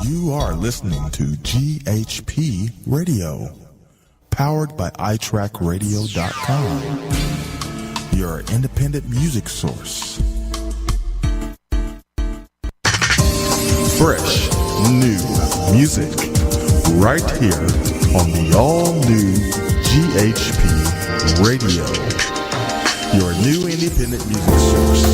You are listening to GHP Radio, powered by iTrackRadio.com, your independent music source. Fresh, new music, right here on the all-new GHP Radio, your new independent music source.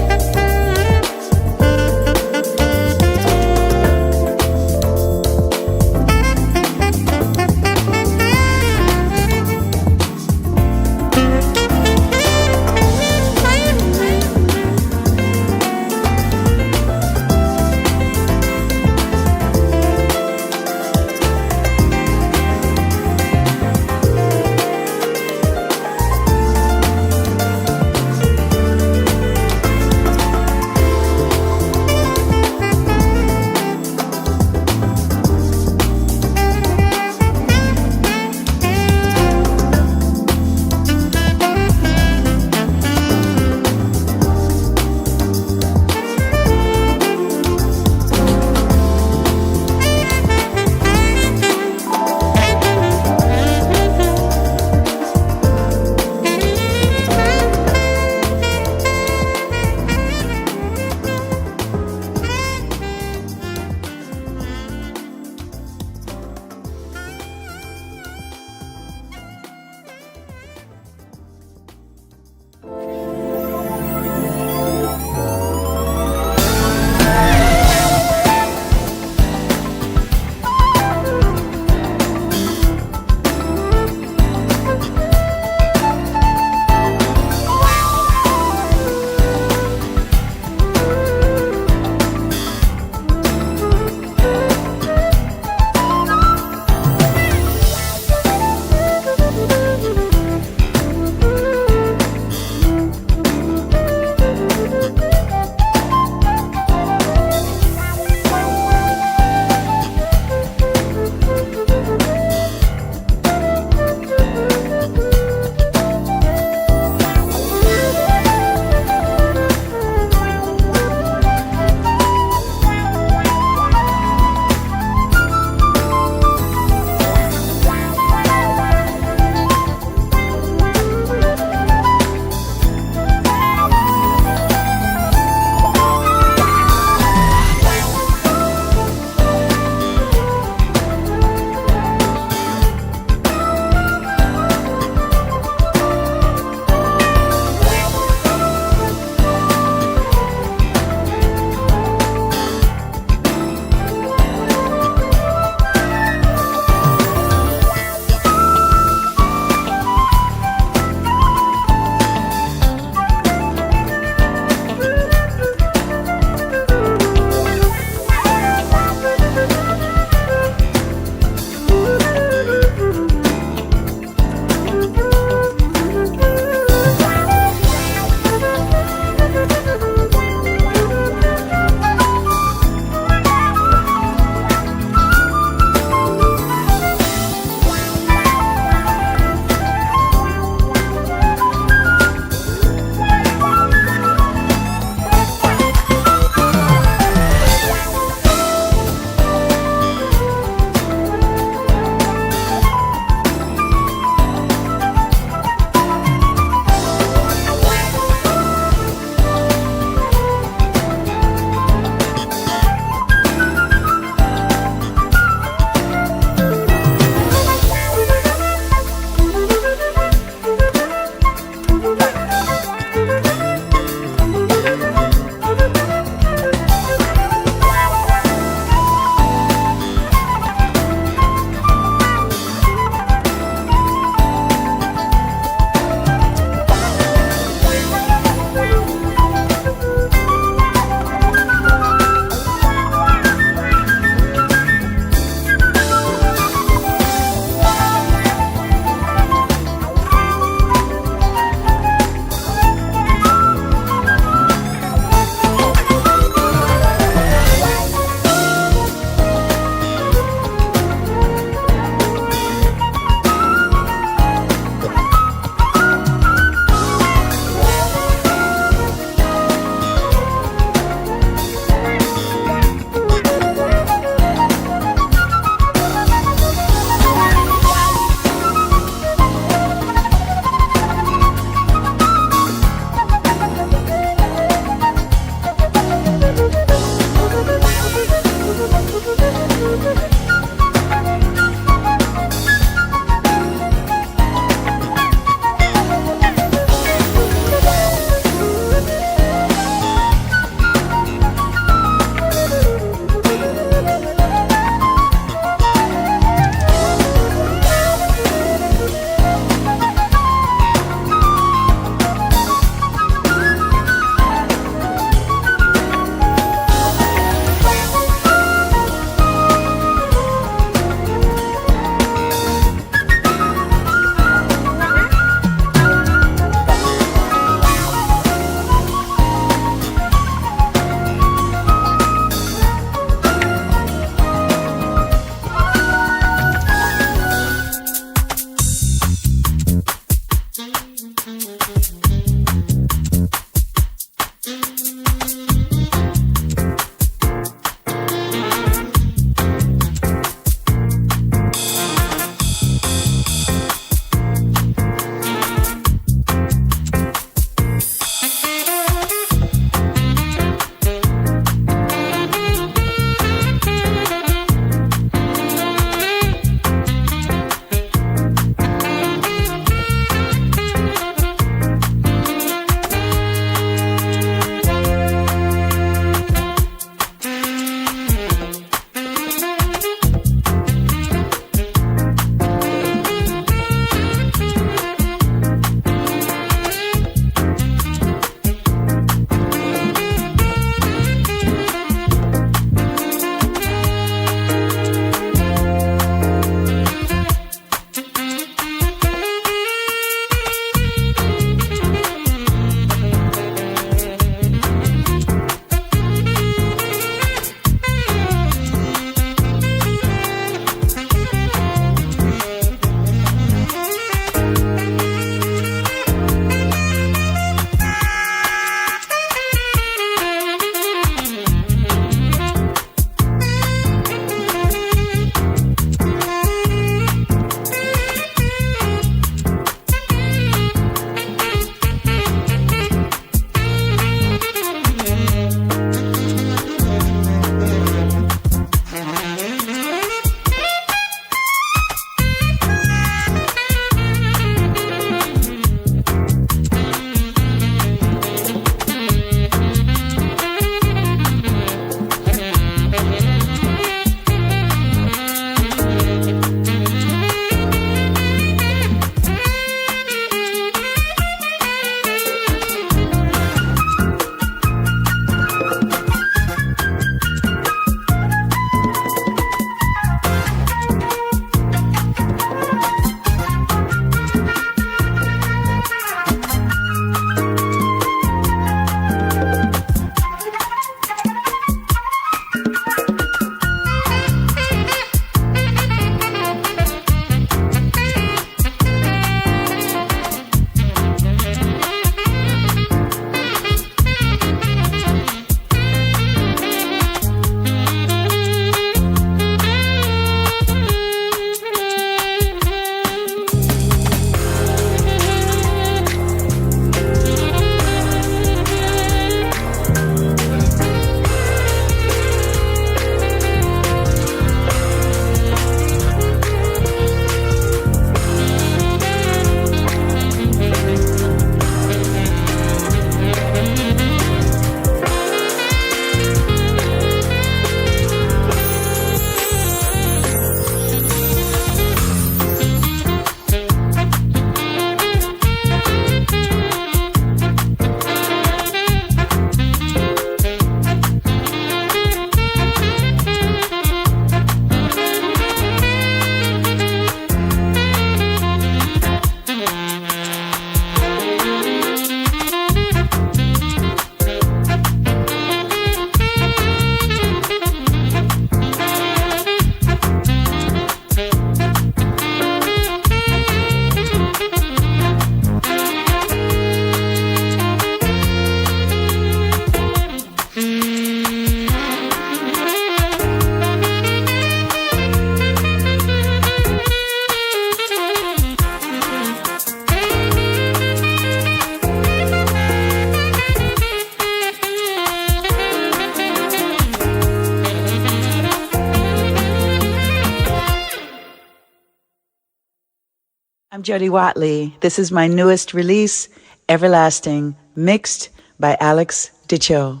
I'm Jody Watley. This is my newest release, Everlasting, mixed by Alex Dicho.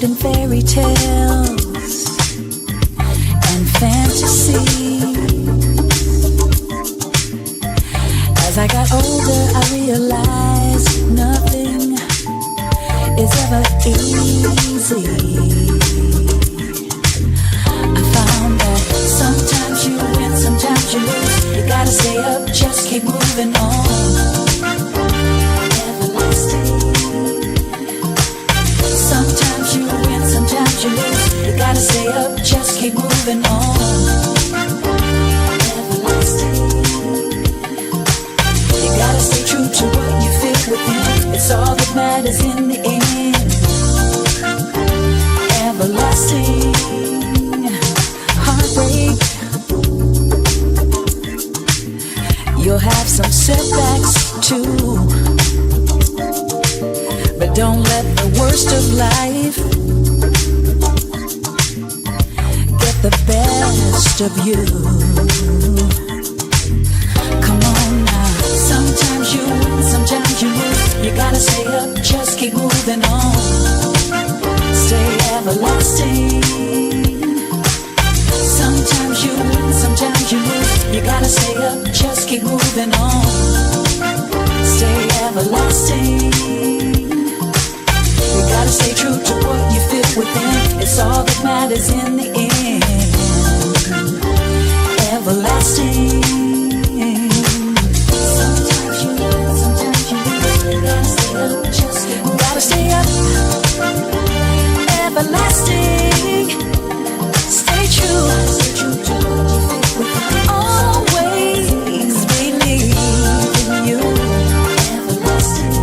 In fairy tales and fantasy. As I got older, I realized nothing is ever easy. I found that sometimes you win, sometimes you lose. You gotta stay up, just keep moving on. Sometimes you win, sometimes you lose. You gotta stay up, just keep moving on. Everlasting. You gotta stay true to what you feel within. It's all that matters in the end. Everlasting. Heartbreak. You'll have some setbacks too, but don't let the worst of life get the best of you. Come on now. Sometimes you win, sometimes you lose. You gotta stay up, just keep moving on. Stay everlasting. Sometimes you win, sometimes you lose. You gotta stay up, just keep moving on. Stay everlasting. You gotta stay true to what you feel within. It's all that matters in the end. Everlasting. Sometimes you win, sometimes you lose. You gotta stay up, just gotta stay up. Everlasting. Stay true. Stay true to what you feel within. Always believe in you. Everlasting.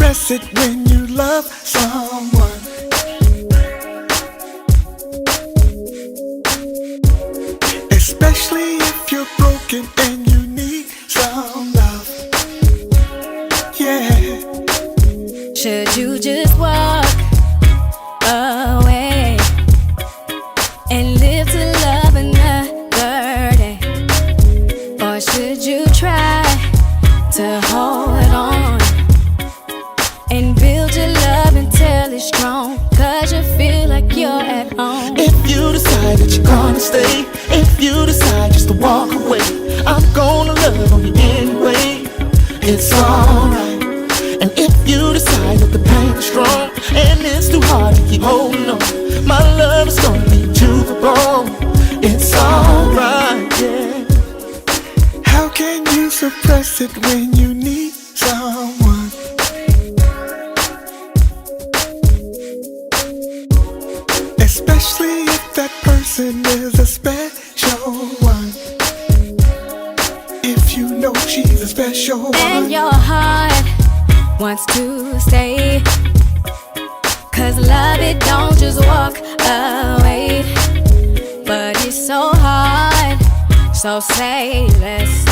suppress it when you love someone. Especially if you're broken and you need some love. Yeah. Should you just walk away and live to love another day? Or should you try to hold on and build your love until it's strong? Cause you feel like you're at home. If you decide that you're gonna stay, if you decide just to walk away, I'm gonna love on you anyway. It's alright. And if you decide that the pain is strong and it's too hard to keep holding on, my love is gonna lead to the bone. It's alright, yeah. How can you suppress it when you need someone? Especially if that person is a special one. If you know she's a special one. And your heart wants to stay, cause love it don't just walk away. But it's so hard, so say less.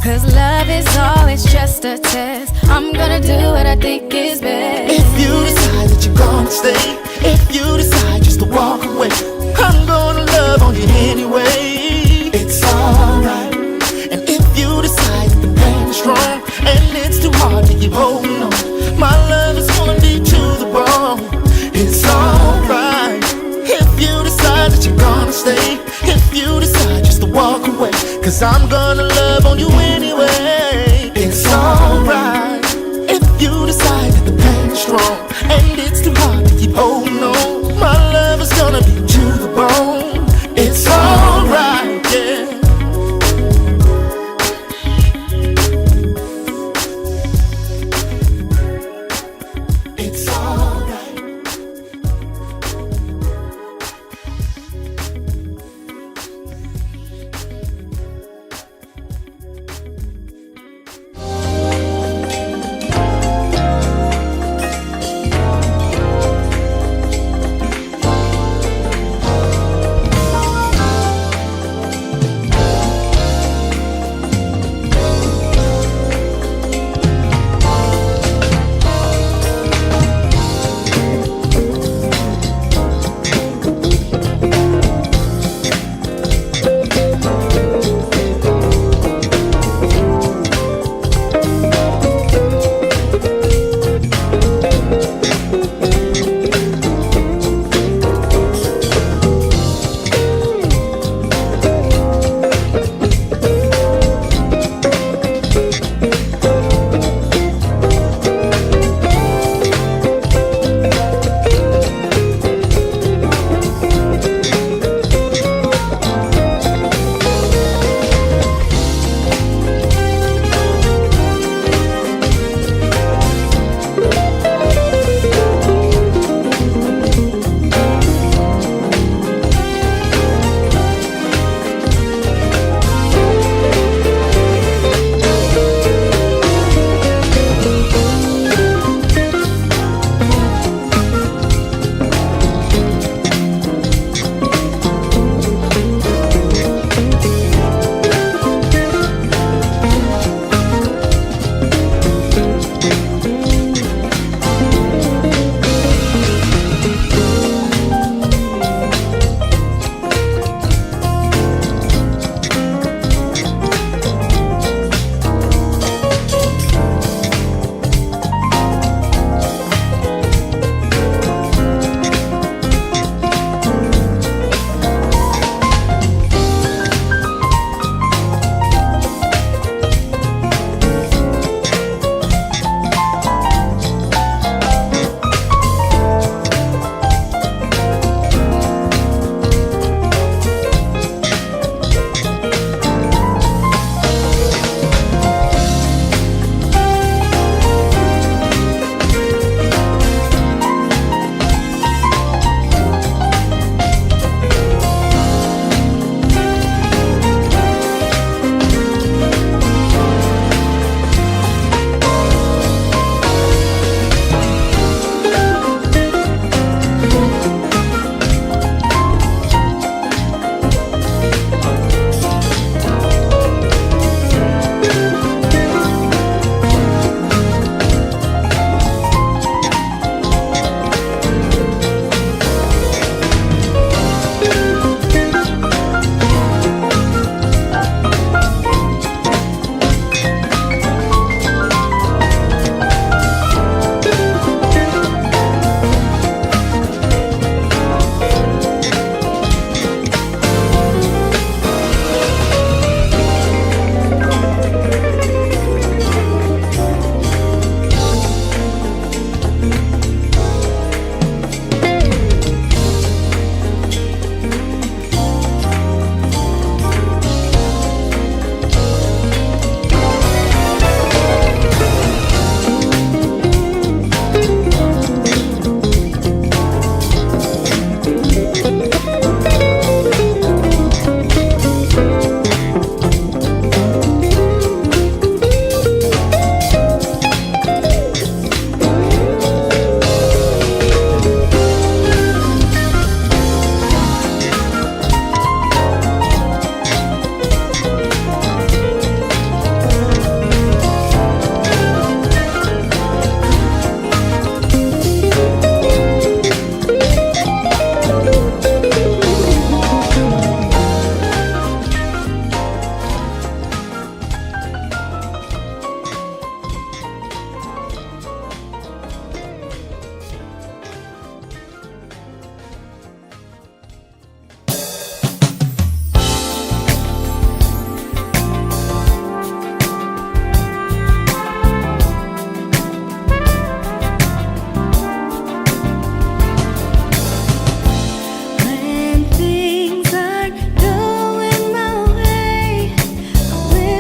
Cause love is always just a test. I'm gonna do what I think is best. If you decide that you're gonna stay, if you decide just to walk away, I'm gonna love on you anyway. It's alright. And if you decide that the pain is strong and it's too hard to keep holding on, my love is gonna lead to the bone. It's alright. If you decide that you're gonna stay, if you decide just to walk away, cause I'm gonna love on you anyway. It's alright. If you decide that the pain is strong and it's too hard to keep holding on, my love is gonna be to the bone. It's alright, yeah. It's alright.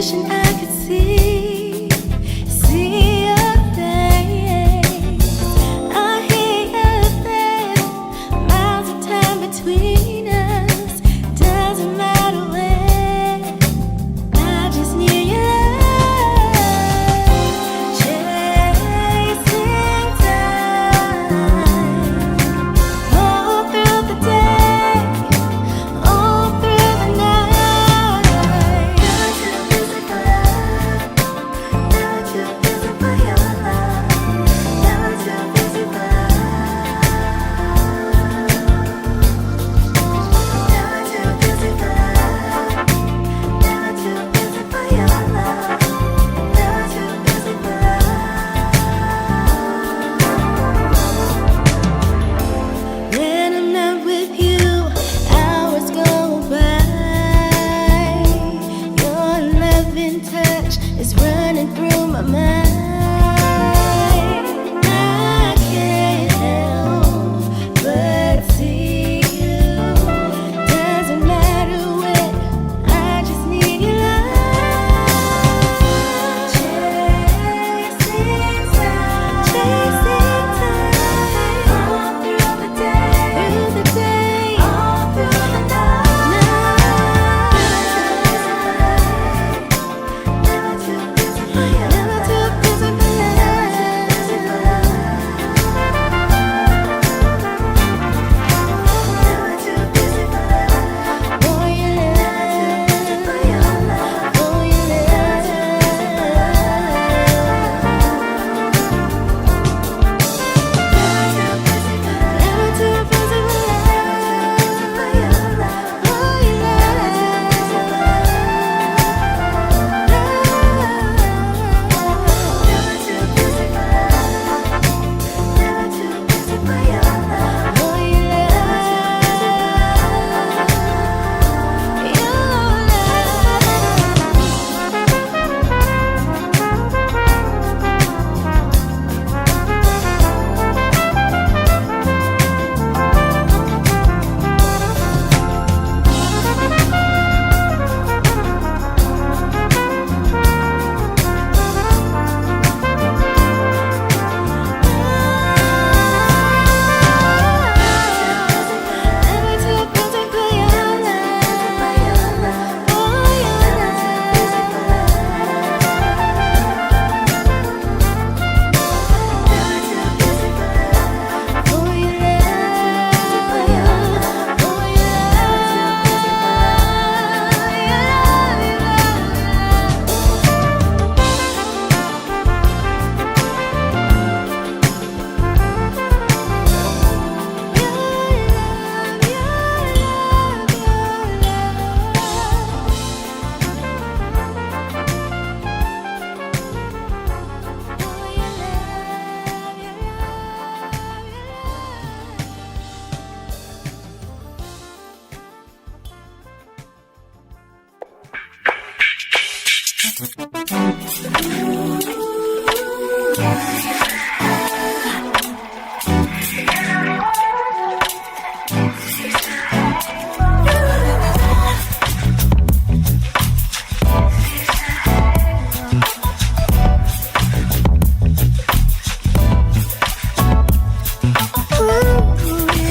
wishing I could see your face. I hear your face, miles of time between us. Doesn't matter where, I just need your love. Chasing time, all through the day, all through the night. Never too busy for love, never too busy for your love, never too busy for love, never too busy for love, never too busy for your love, never too busy for love. When I'm not with you, hours go by. Your loving touch is running through my mind. I can't help but see you. Doesn't matter when, I just need your love. Chasing time, all through the day, all through the night. Never too busy for you, never too busy for love, never too busy for love. For your love, for your love, for your love. Never too busy for love, for your love, for your love. Never too busy for love, never too busy for your love, for your Never too busy for your love, for your love, for your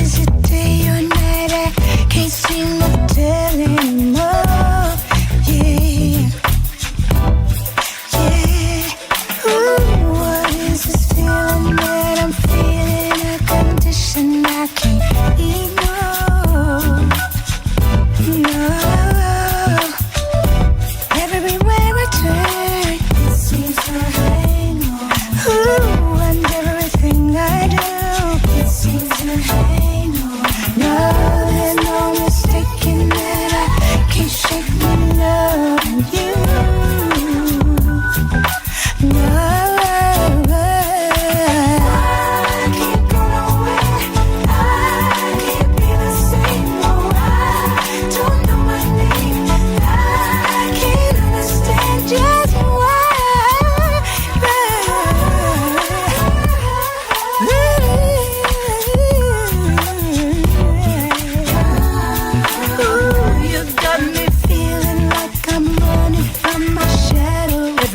Is it day or night? I can't seem to tell anymore. Yeah, yeah. What is this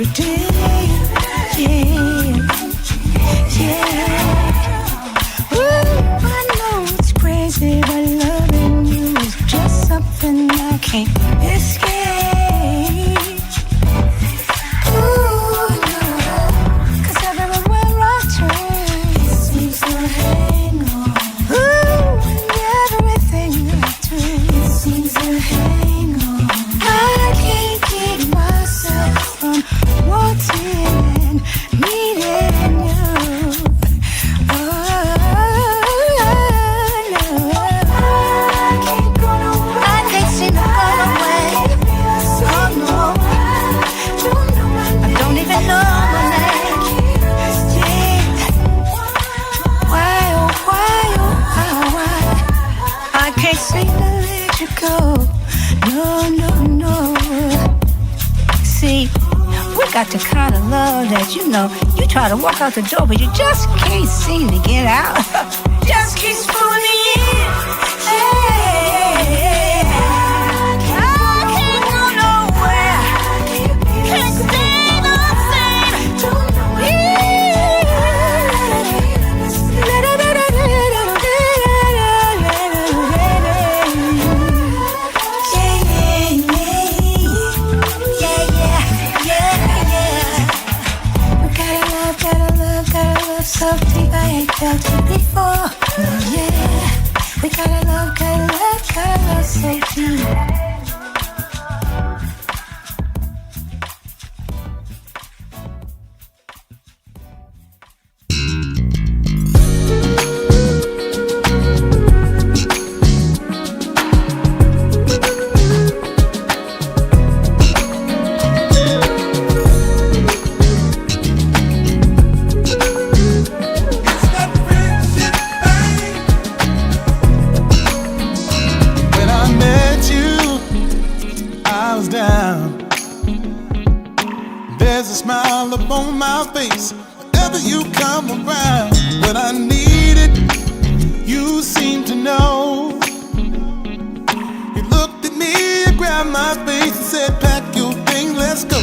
every day. Yeah. Ooh, I know it's crazy, but loving you is just something I can't escape. Ooh, no, 'cause everywhere I turn, it seems to hang on. Ooh, everything I do, it seems to hang on. I can't keep myself from wanting and needing you. Oh, no. I can't go nowhere. I can't seem to go away. Oh, no. I don't even know my name. Yeah. Why, oh, why, oh, why? I can't seem to let you go. No, no, no. See, we got the kind of love that, you know, you try to walk out the door, but you just can't seem to get out. Just keeps pulling me in. Hey, I can't go nowhere. Can't stay the same. So deep I ain't felt it before. Yeah, we gotta love so deep. There's a smile upon my face whenever you come around. When I need it, you seem to know. You looked at me, you grabbed my face and said, pack your thing, let's go.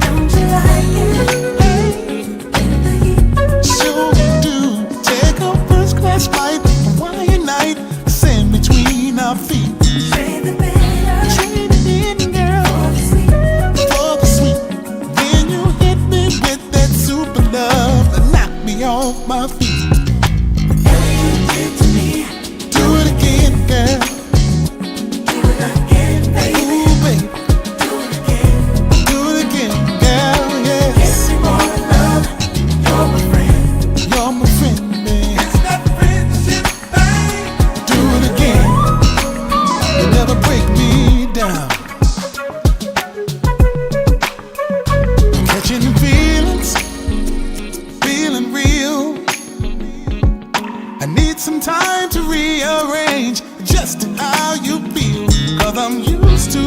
Don't you like it? Sure do. Take a first class flight, Hawaii night, sand between our feet. Trade the better, Trade it in, girl, for the sweet. Then you hit me with that super love that knocked me off my feet. whatever you did to me, Do it again, girl. do it again, baby. Ooh, baby. Do it again. Do it again, girl, yeah. Give me more love. You're my friend. You're my friend, man. It's that friendship thing. Do it again. You never break me down. Catching the feelings, feeling real. I need some time to rearrange just how you feel. 'Cause I'm used to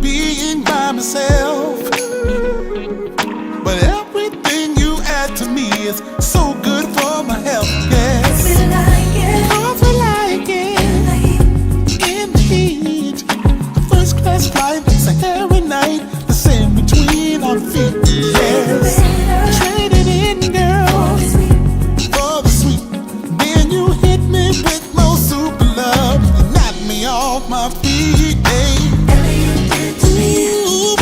being by myself. But everything you add to me is so good for my health, yes. Feel like it. I feel like it. In the heat, a first class flight, Sahara night, the sand between our feet. Yes, trade it in, girl, for the sweet. Then you hit me with more super love, and knock me off my feet. Hey. Whatever you did to me, Ooh,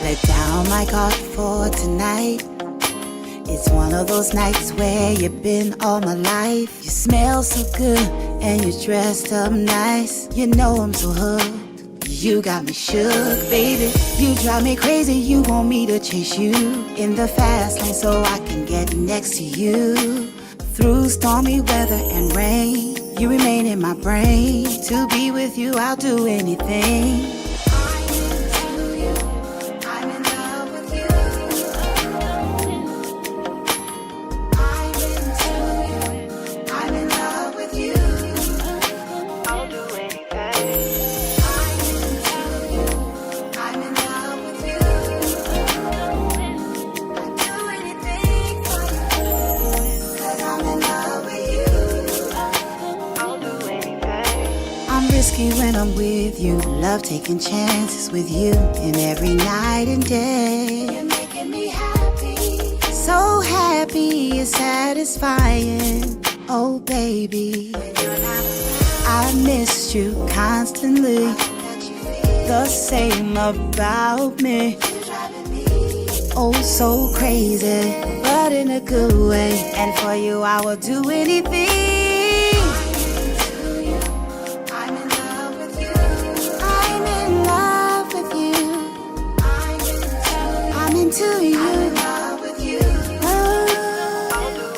Let down my guard for tonight. It's one of those nights where you've been all my life. You smell so good and you're dressed up nice. You know I'm so hooked. You got me shook, baby. You drive me crazy. You want me to chase you in the fast lane so I can get next to you. Through stormy weather and rain, you remain in my brain. To be with you, I'll do anything. When I'm with you, love taking chances with you, and every night and day you're making me happy, so happy, it's satisfying. Oh baby, I missed you constantly. The same about me. Oh so crazy, but in a good way. And for you I will do anything. To you. I'm in love with you. Oh. I'll do anything. I'm into you. I'm in love with you. I'll do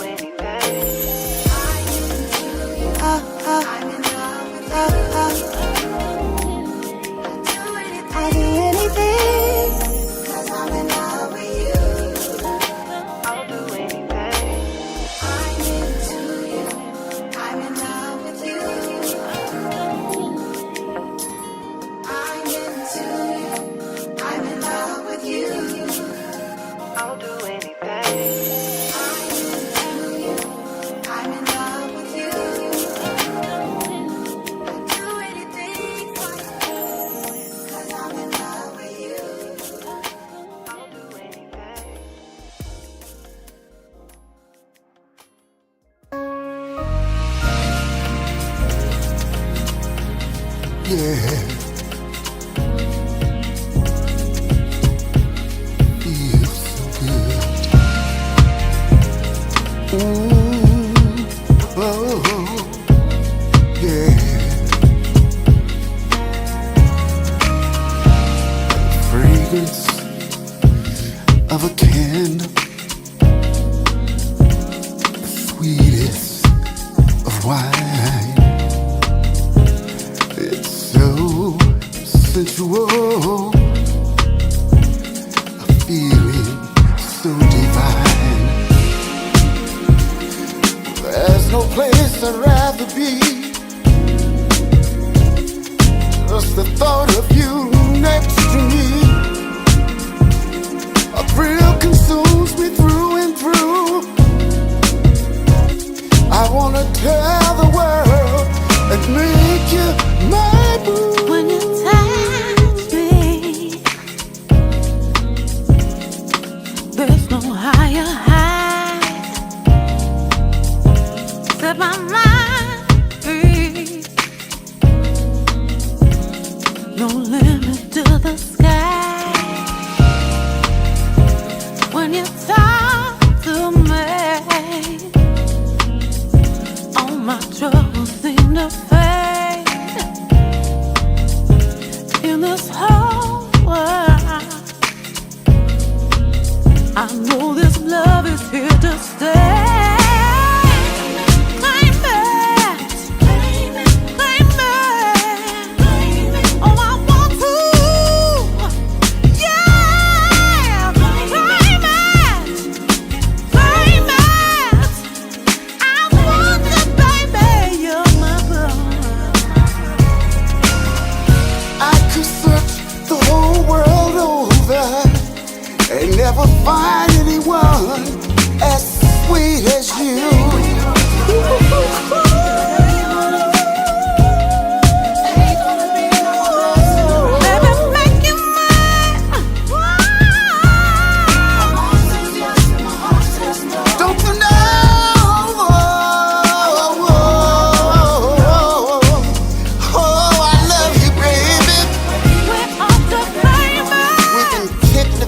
anything. 'Cause I'm in love with you. I'll do anything. I'm into you. I'm in love with you. I'm into you. I'm in love with you. I'll do anything. I'm into you. I'm in love with you. I'll do anything for you. 'Cause I'm in love with you. I'll do anything. Yeah. Of a candle, the sweetest of wine. It's so sensual, a feeling so divine. There's no place I'd rather be. Just the thought of you next to me. A thrill consumes me through and through. I wanna tell the world and make you my boo. When you touch me, there's no higher high. Set my mind free. No limit to the sky. When you talk to me, all my troubles seem to fade. In this whole world, I know this love is here to stay. Claim it, claim it, claim it, claim it. Oh, I want to, yeah. Claim it, claim it. I want you, baby. You're my girl. I could search the whole world over and never find anyone as sweet as you. Baby, make you mine. Don't you know? Oh, I love you, baby. We're off the pavement. We can kick the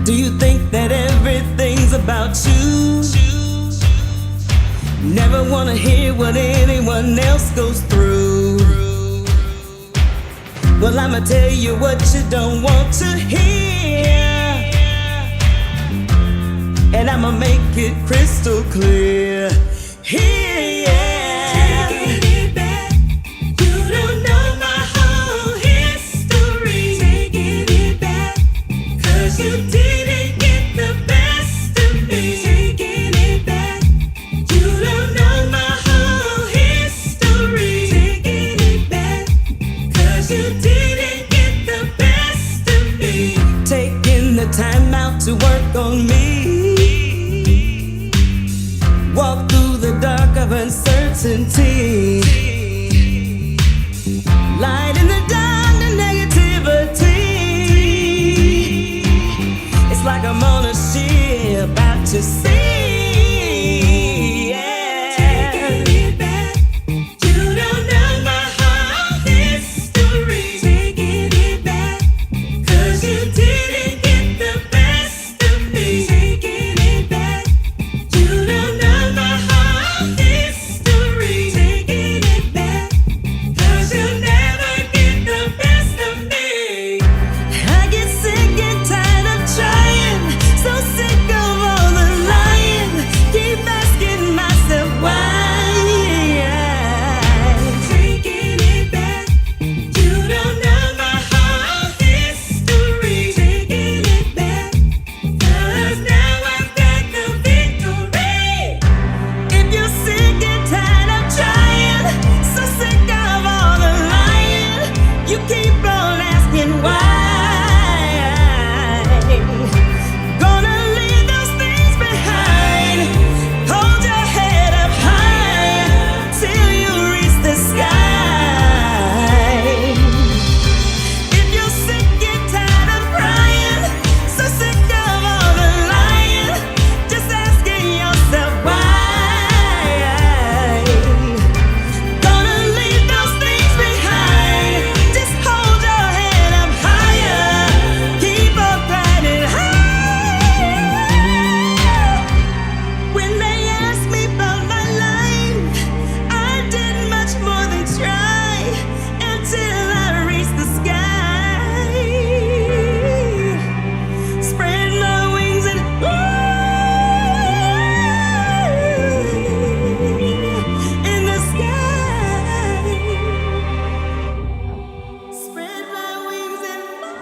Do you think that everything's about you? Never wanna hear what anyone else goes through. Well, I'ma tell you what you don't want to hear, and I'ma make it crystal clear. Here, yeah. Taking it back. You don't know my whole history. Taking it back. 'Cause you didn't get the best of me. Taking it back. You don't know my whole history. Taking it back. 'Cause you didn't get the best of me. Taking the time out to work on me. Walk through the dark of uncertainty. Light in the dark, the negativity. It's like I'm on a ship out to sea. Yeah. Taking it back. You don't know my whole history. Taking it back. 'Cause you didn't get the best of me. Taking it back. You don't know my whole history. Taking it back. 'Cause you'll never get the best of me. I get sick and tired of trying, so sick of all the lying. Keep asking myself why. Taking it back. You don't know my whole history. Taking it back. 'Cause now I've got the victory. If you're sick and tired of trying, so sick of all the lying, you keep on asking why. Gonna leave those things behind. Hold your head up high till you reach the sky. If you're sick and tired of crying, so sick of all the lying, just asking yourself why. Gonna leave those things behind. Just hold your head up higher. Keep on climbing high. When they asked me about my life, I did much more than try until I reached the sky. Spread my wings and fly in the sky. Spread my wings and fly.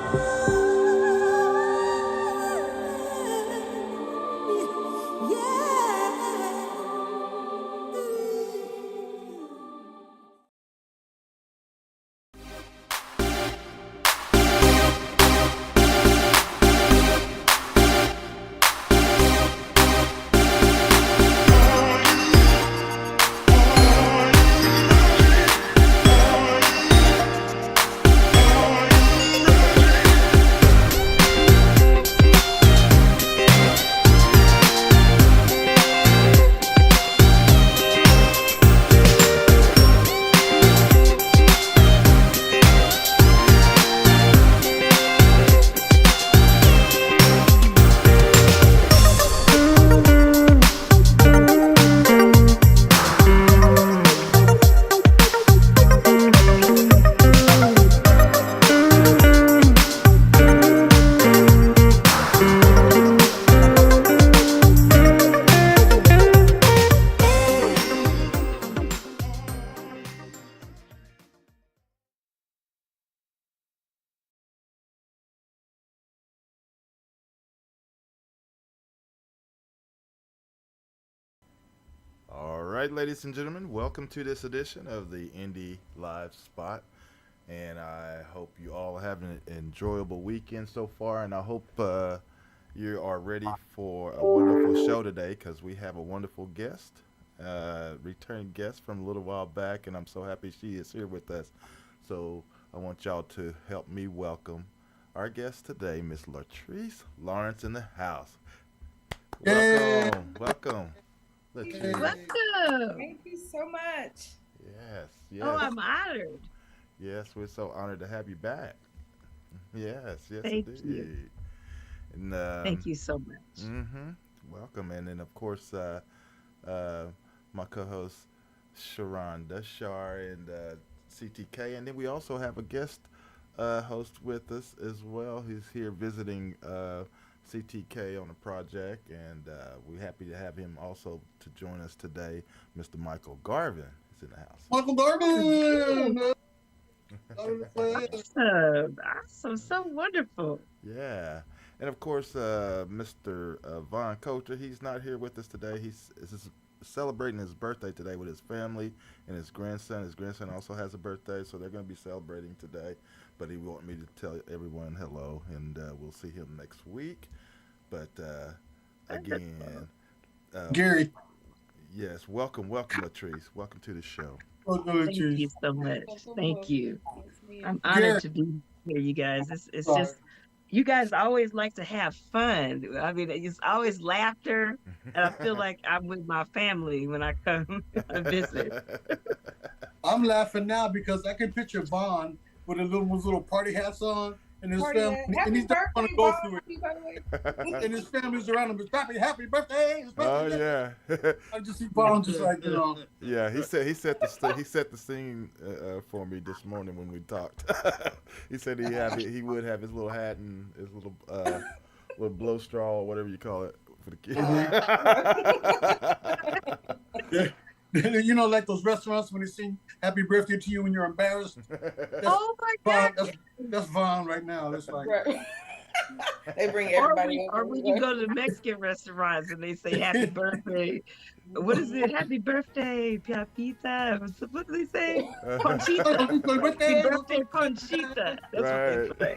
All right, ladies and gentlemen, welcome to this edition of the Indie Live Spot. And I hope you all have an enjoyable weekend so far. And I hope you are ready for a wonderful show today, because we have a wonderful guest, returning guest from a little while back. And I'm so happy she is here with us. So I want y'all to help me welcome our guest today, Miss Lettrice Lawrence in the house. Welcome. Welcome. Lettrice. Welcome. Thank you so much. Yes. Oh, I'm honored. Yes, we're so honored to have you back. Yes, Thank indeed. you. And, Thank you so much. Welcome. And then, of course, my co-host Sharonda Shar and CTK. And then we also have a guest host with us as well. He's here visiting CTK on a project, and we're happy to have him also to join us today. Mr. Michael Garvin is in the house. Michael Garvin! Awesome, so wonderful. Yeah. And of course, Mr. Von Coulter, he's not here with us today. He's celebrating his birthday today with his family and his grandson. His grandson also has a birthday, so they're going to be celebrating today. But he wanted me to tell everyone hello, and we'll see him next week. But again, Gary. Yes, welcome, Lettrice. Welcome to the show. Thank you so much. Thank you. I'm honored to be here, you guys. It's just, you guys always like to have fun. I mean, it's always laughter, and I feel like I'm with my family when I come to visit. I'm laughing now because I can picture Vaughn with his little party hats on, and his family, and he's not going to go through it. And his family's around him. Happy birthday! Oh yeah. I just see Vaughn just like, Yeah, he set the scene for me this morning when we talked. He said he would have his little hat and his little blow straw or whatever you call it for the kids. You know, like those restaurants when they sing "Happy Birthday" to you when you're embarrassed. Oh my God! That's Vaughn right now. That's like they bring everybody. Or when you go to the Mexican restaurants and they say "Happy Birthday," what is it? Happy birthday, Piapita. What do they say? Conchita. Happy birthday, Conchita. That's what they say.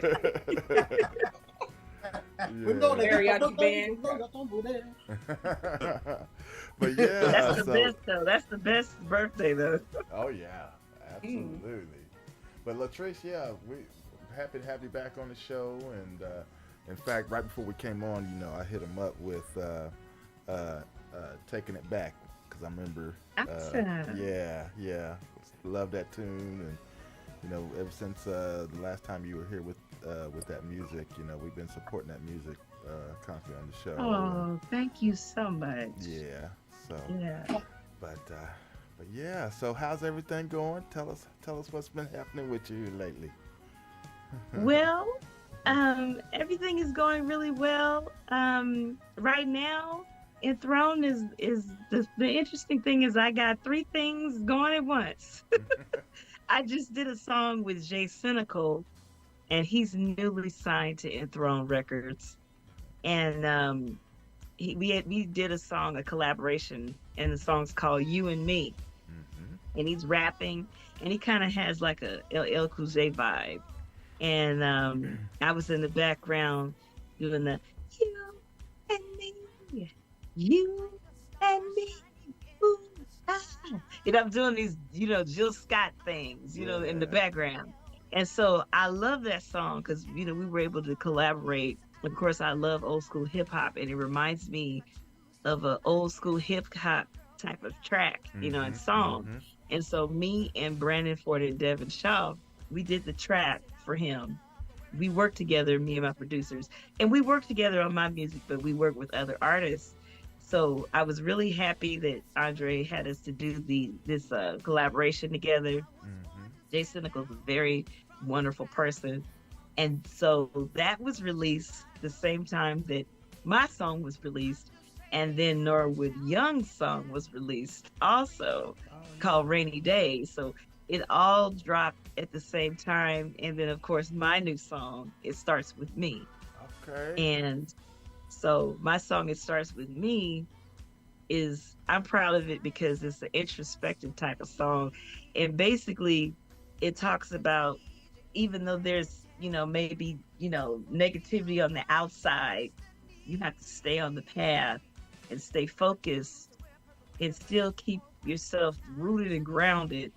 But yeah, that's the best though. That's the best birthday though. Oh yeah, absolutely. But Lettrice, yeah, we happy to have you back on the show. And in fact, right before we came on, I hit him up with "Taking It Back" because I remember. Yeah, love that tune, and ever since the last time you were here with that music, we've been supporting that music constantly on the show. Oh, thank you so much. Yeah. So. Yeah. But yeah. So how's everything going? Tell us what's been happening with you lately. Well, everything is going really well. Right now, Enthroned is the interesting thing is I got 3 things going at once. I just did a song with Jay Cynical, and he's newly signed to Enthroned Records. And we did a song, a collaboration, and the song's called "You and Me." And he's rapping, and he kind of has like a LL Cool J vibe. And I was in the background doing the "You and Me, you and me." Ooh, ah. I'm doing these, Jill Scott things, in the background. And so I love that song because, we were able to collaborate. Of course, I love old school hip hop, and it reminds me of an old school hip hop type of track, and song. And so me and Brandon Ford and Devin Shaw, we did the track for him. We worked together, me and my producers, and we worked together on my music, but we worked with other artists. So I was really happy that Andre had us to do this collaboration together. Jay Cynical is a very wonderful person. And so that was released the same time that my song was released. And then Norwood Young's song was released also, called "Rainy Day." So it all dropped at the same time. And then, of course, my new song, "It Starts With Me." Okay. And so my song, "It Starts With Me," I'm proud of it because it's an introspective type of song. And basically, it talks about, even though there's, maybe, negativity on the outside, you have to stay on the path and stay focused and still keep yourself rooted and grounded.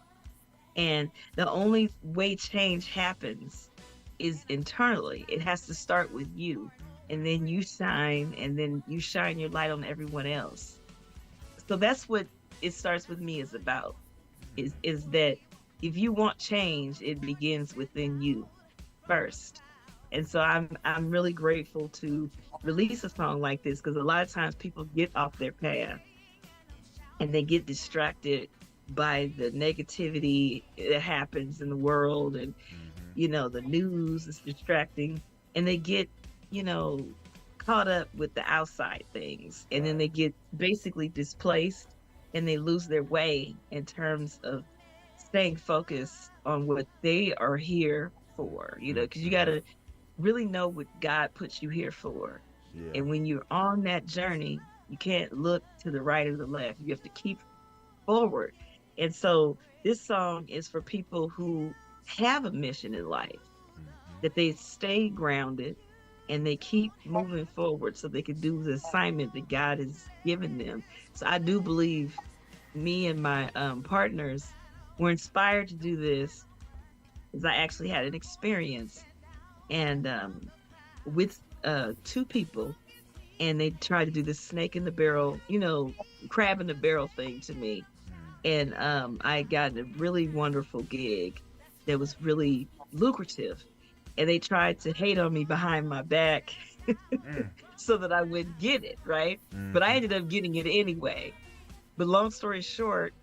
And the only way change happens is internally. It has to start with you, and then you shine, and then you shine your light on everyone else. So that's what "It Starts With Me" is about, is that if you want change, it begins within you first. And so I'm really grateful to release a song like this, because a lot of times people get off their path and they get distracted by the negativity that happens in the world, and the news is distracting, and they get caught up with the outside things, and then they get basically displaced, and they lose their way in terms of staying focused on what they are here for, because you got to really know what God puts you here for. Yeah. And when you're on that journey, you can't look to the right or the left. You have to keep forward. And so this song is for people who have a mission in life, that they stay grounded and they keep moving forward so they can do the assignment that God has given them. So I do believe me and my partners were inspired to do this, because I actually had an experience and with two people, and they tried to do this snake in the barrel, crab in the barrel thing to me. And I got a really wonderful gig that was really lucrative. And they tried to hate on me behind my back so that I wouldn't get it, right? But I ended up getting it anyway. But long story short,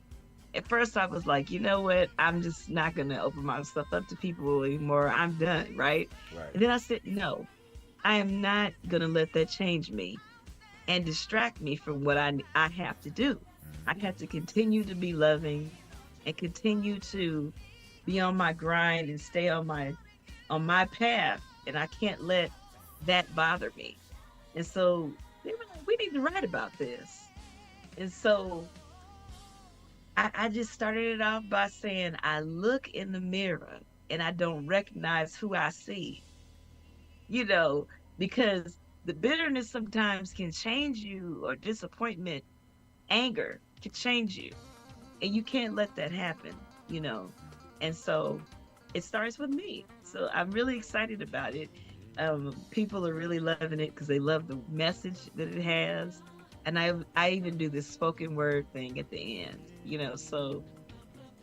at first I was like, you know what? I'm just not going to open myself up to people anymore. I'm done, right? And then I said, no, I am not going to let that change me and distract me from what I have to do. I have to continue to be loving and continue to be on my grind and stay on my path. And I can't let that bother me. And so they were like, we need to write about this. And so I just started it off by saying, I look in the mirror and I don't recognize who I see, because the bitterness sometimes can change you, or disappointment, anger can change you, and you can't let that happen, and so it starts with me. So I'm really excited about it. People are really loving it because they love the message that it has. And I even do this spoken word thing at the end, so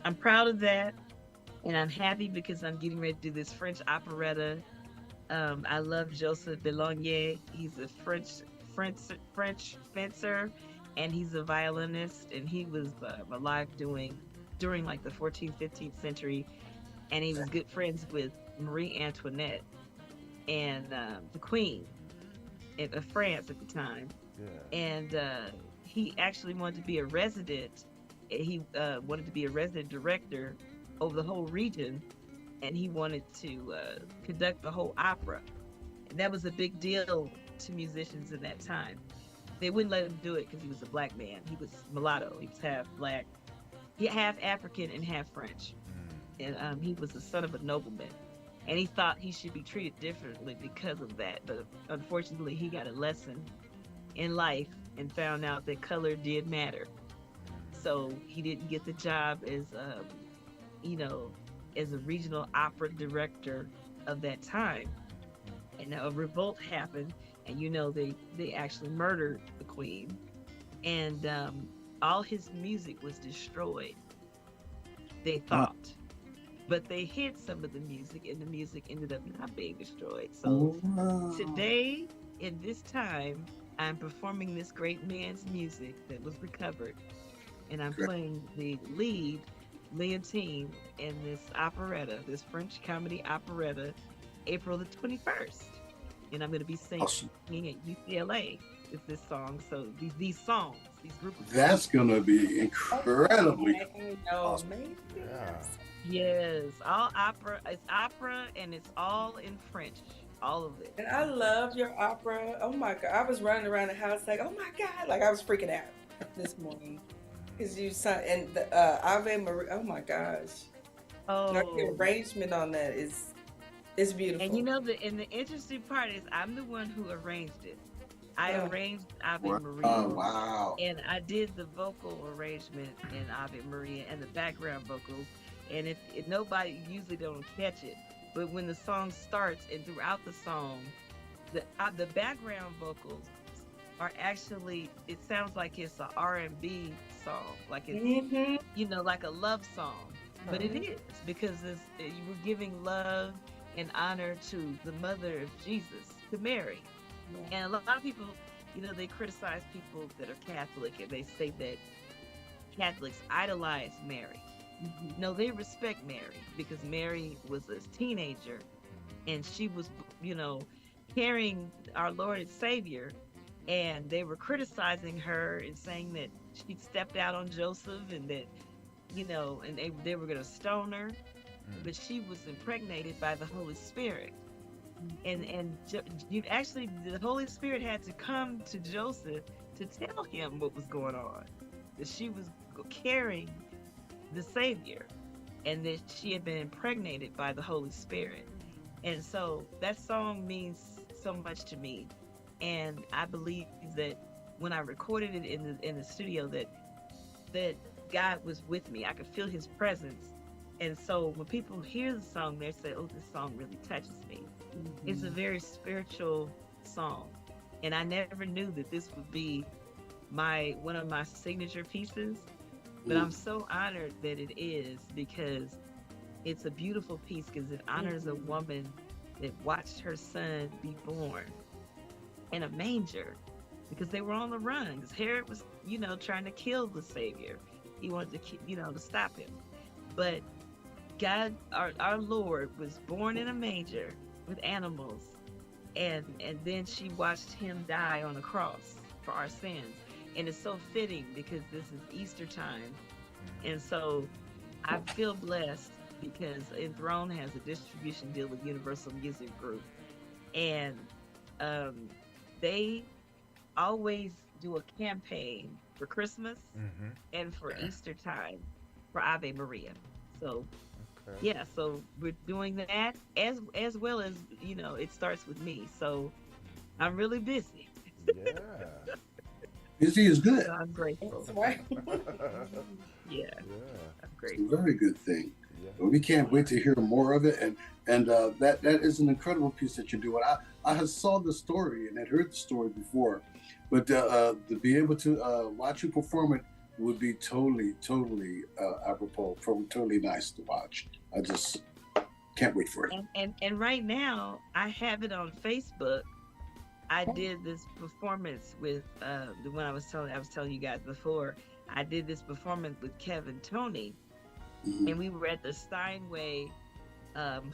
I'm proud of that. And I'm happy because I'm getting ready to do this French operetta. I love Joseph Bellonier. He's a French fencer, and he's a violinist, and he was alive during like the 14th, 15th century. And he was good friends with Marie Antoinette and the Queen of France at the time. Yeah. And he actually wanted to be a resident. He wanted to be a resident director over the whole region, and he wanted to conduct the whole opera. And that was a big deal to musicians in that time. They wouldn't let him do it because he was a black man. He was mulatto. He was half black, half African and half French. And he was the son of a nobleman. And he thought he should be treated differently because of that. But unfortunately, he got a lesson in life and found out that color did matter. So he didn't get the job as as a regional opera director of that time. And a revolt happened, and they actually murdered the Queen, and all his music was destroyed, they thought. But they hid some of the music, and the music ended up not being destroyed. So today, in this time, I'm performing this great man's music that was recovered, and I'm playing the lead, Leontine, in this operetta, this French comedy operetta, April the 21st. And I'm going to be singing at UCLA with this song. So these songs, these group of That's going to be incredibly awesome. Yeah. Yes, all opera. It's opera, and it's all in French. All of it. And I love your opera. Oh my God. I was running around the house like, oh my God. Like I was freaking out this morning. Because you saw, and the Ave Maria, oh my gosh. Oh. The arrangement on that is beautiful. And the interesting part is I'm the one who arranged it. I arranged Ave Maria. Oh, wow. And I did the vocal arrangement in Ave Maria and the background vocals. And if nobody usually don't catch it, but when the song starts and throughout the song, the background vocals are actually, it sounds like it's an R&B song, like it's like a love song, but it is because you were giving love in honor to the mother of Jesus, to Mary. And a lot of people, they criticize people that are Catholic and they say that Catholics idolize Mary. No, they respect Mary because Mary was a teenager and she was, carrying our Lord and Savior, and they were criticizing her and saying that she stepped out on Joseph and that, and they were going to stone her, but she was impregnated by the Holy Spirit. And actually, the Holy Spirit had to come to Joseph to tell him what was going on, that she was carrying the Savior and that she had been impregnated by the Holy Spirit. And so that song means so much to me. And I believe that when I recorded it in the studio, that God was with me. I could feel his presence. And so when people hear the song, they say, oh, this song really touches me. It's a very spiritual song. And I never knew that this would be one of my signature pieces. But I'm so honored that it is, because it's a beautiful piece, because it honors a woman that watched her son be born in a manger because they were on the run. Because Herod was, trying to kill the Savior. He wanted to, to stop him. But God, our Lord, was born in a manger with animals, and then she watched him die on a cross for our sins. And it's so fitting because this is Easter time. And so I feel blessed because Enthroned has a distribution deal with Universal Music Group. And they always do a campaign for Christmas and for Easter time for Ave Maria. So yeah, so we're doing that as well as, it starts with me. So I'm really busy. Yeah. Busy is good. So I'm grateful. Yeah. I'm It's grateful. a very good thing. Yeah. But we can't wait to hear more of it. And that is an incredible piece that you're doing. I had saw the story and had heard the story before, but to be able to watch you perform it would be totally apropos, totally nice to watch. I just can't wait for it. And right now I have it on Facebook. I did this performance with the one I was telling you guys before. I did this performance with Kevin Tony, and we were at the Steinway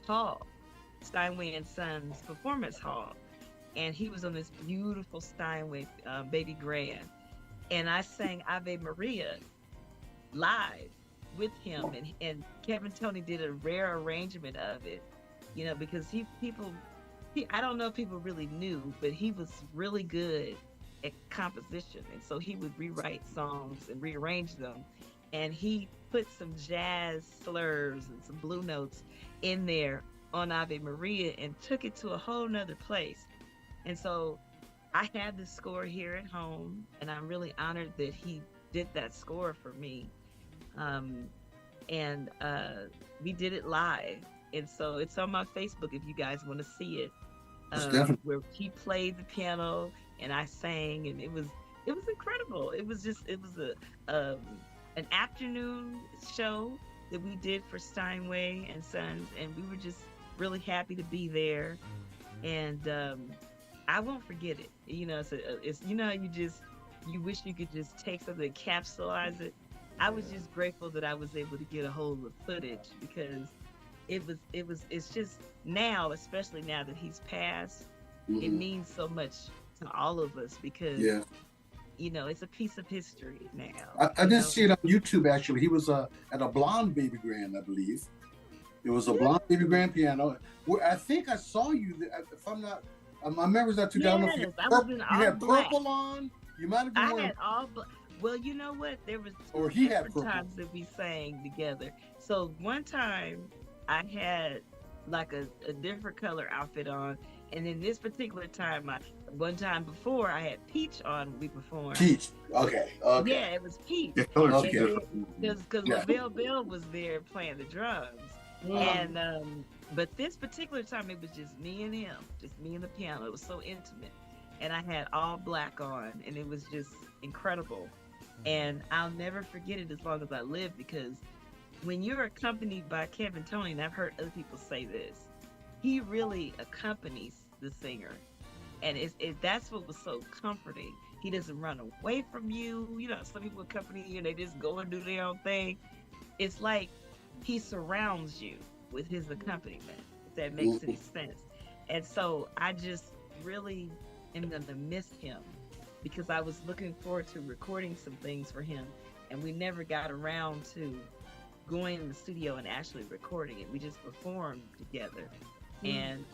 Hall, Steinway and Sons Performance Hall, and he was on this beautiful Steinway Baby Grand, and I sang Ave Maria live with him, and Kevin Tony did a rare arrangement of it, because I don't know if people really knew, but he was really good at composition. And so he would rewrite songs and rearrange them. And he put some jazz slurs and some blue notes in there on Ave Maria and took it to a whole nother place. And so I had the score here at home, and I'm really honored that he did that score for me. And we did it live. And so it's on my Facebook if you guys want to see it. Where he played the piano and I sang, and it was incredible. It was an afternoon show that we did for Steinway and Sons, and we were just really happy to be there. And I won't forget it. It's you wish you could just take something and capsulize it. I was just grateful that I was able to get a hold of footage, because it's just now, especially now that he's passed, it means so much to all of us, because it's a piece of history now. I did see it on YouTube, actually. He was at a blonde baby grand, I believe. It was a blonde baby grand piano. I think I saw you, if I'm not, my memory's not too down. Yes, You had purple on. You might have been I wearing. had all black. Well, you know what? There was Or he had different purple. times that we sang together. So one time I had like a different color outfit on, and then this particular time, one time before I had peach on when we performed. Peach. Okay. Yeah, it was peach. Okay. Because Lavelle Bell was there playing the drums. And but this particular time it was just me and him, just me and the piano. It was so intimate, and I had all black on, and it was just incredible. And I'll never forget it as long as I live, because when you're accompanied by Kevin Tony, and I've heard other people say this, he really accompanies the singer, and that's what was so comforting. He doesn't run away from you. You know, some people accompany you and they just go and do their own thing. It's like he surrounds you with his accompaniment, if that makes any sense. And so I just really am going to miss him, because I was looking forward to recording some things for him, and we never got around to going in the studio and actually recording it. We just performed together. And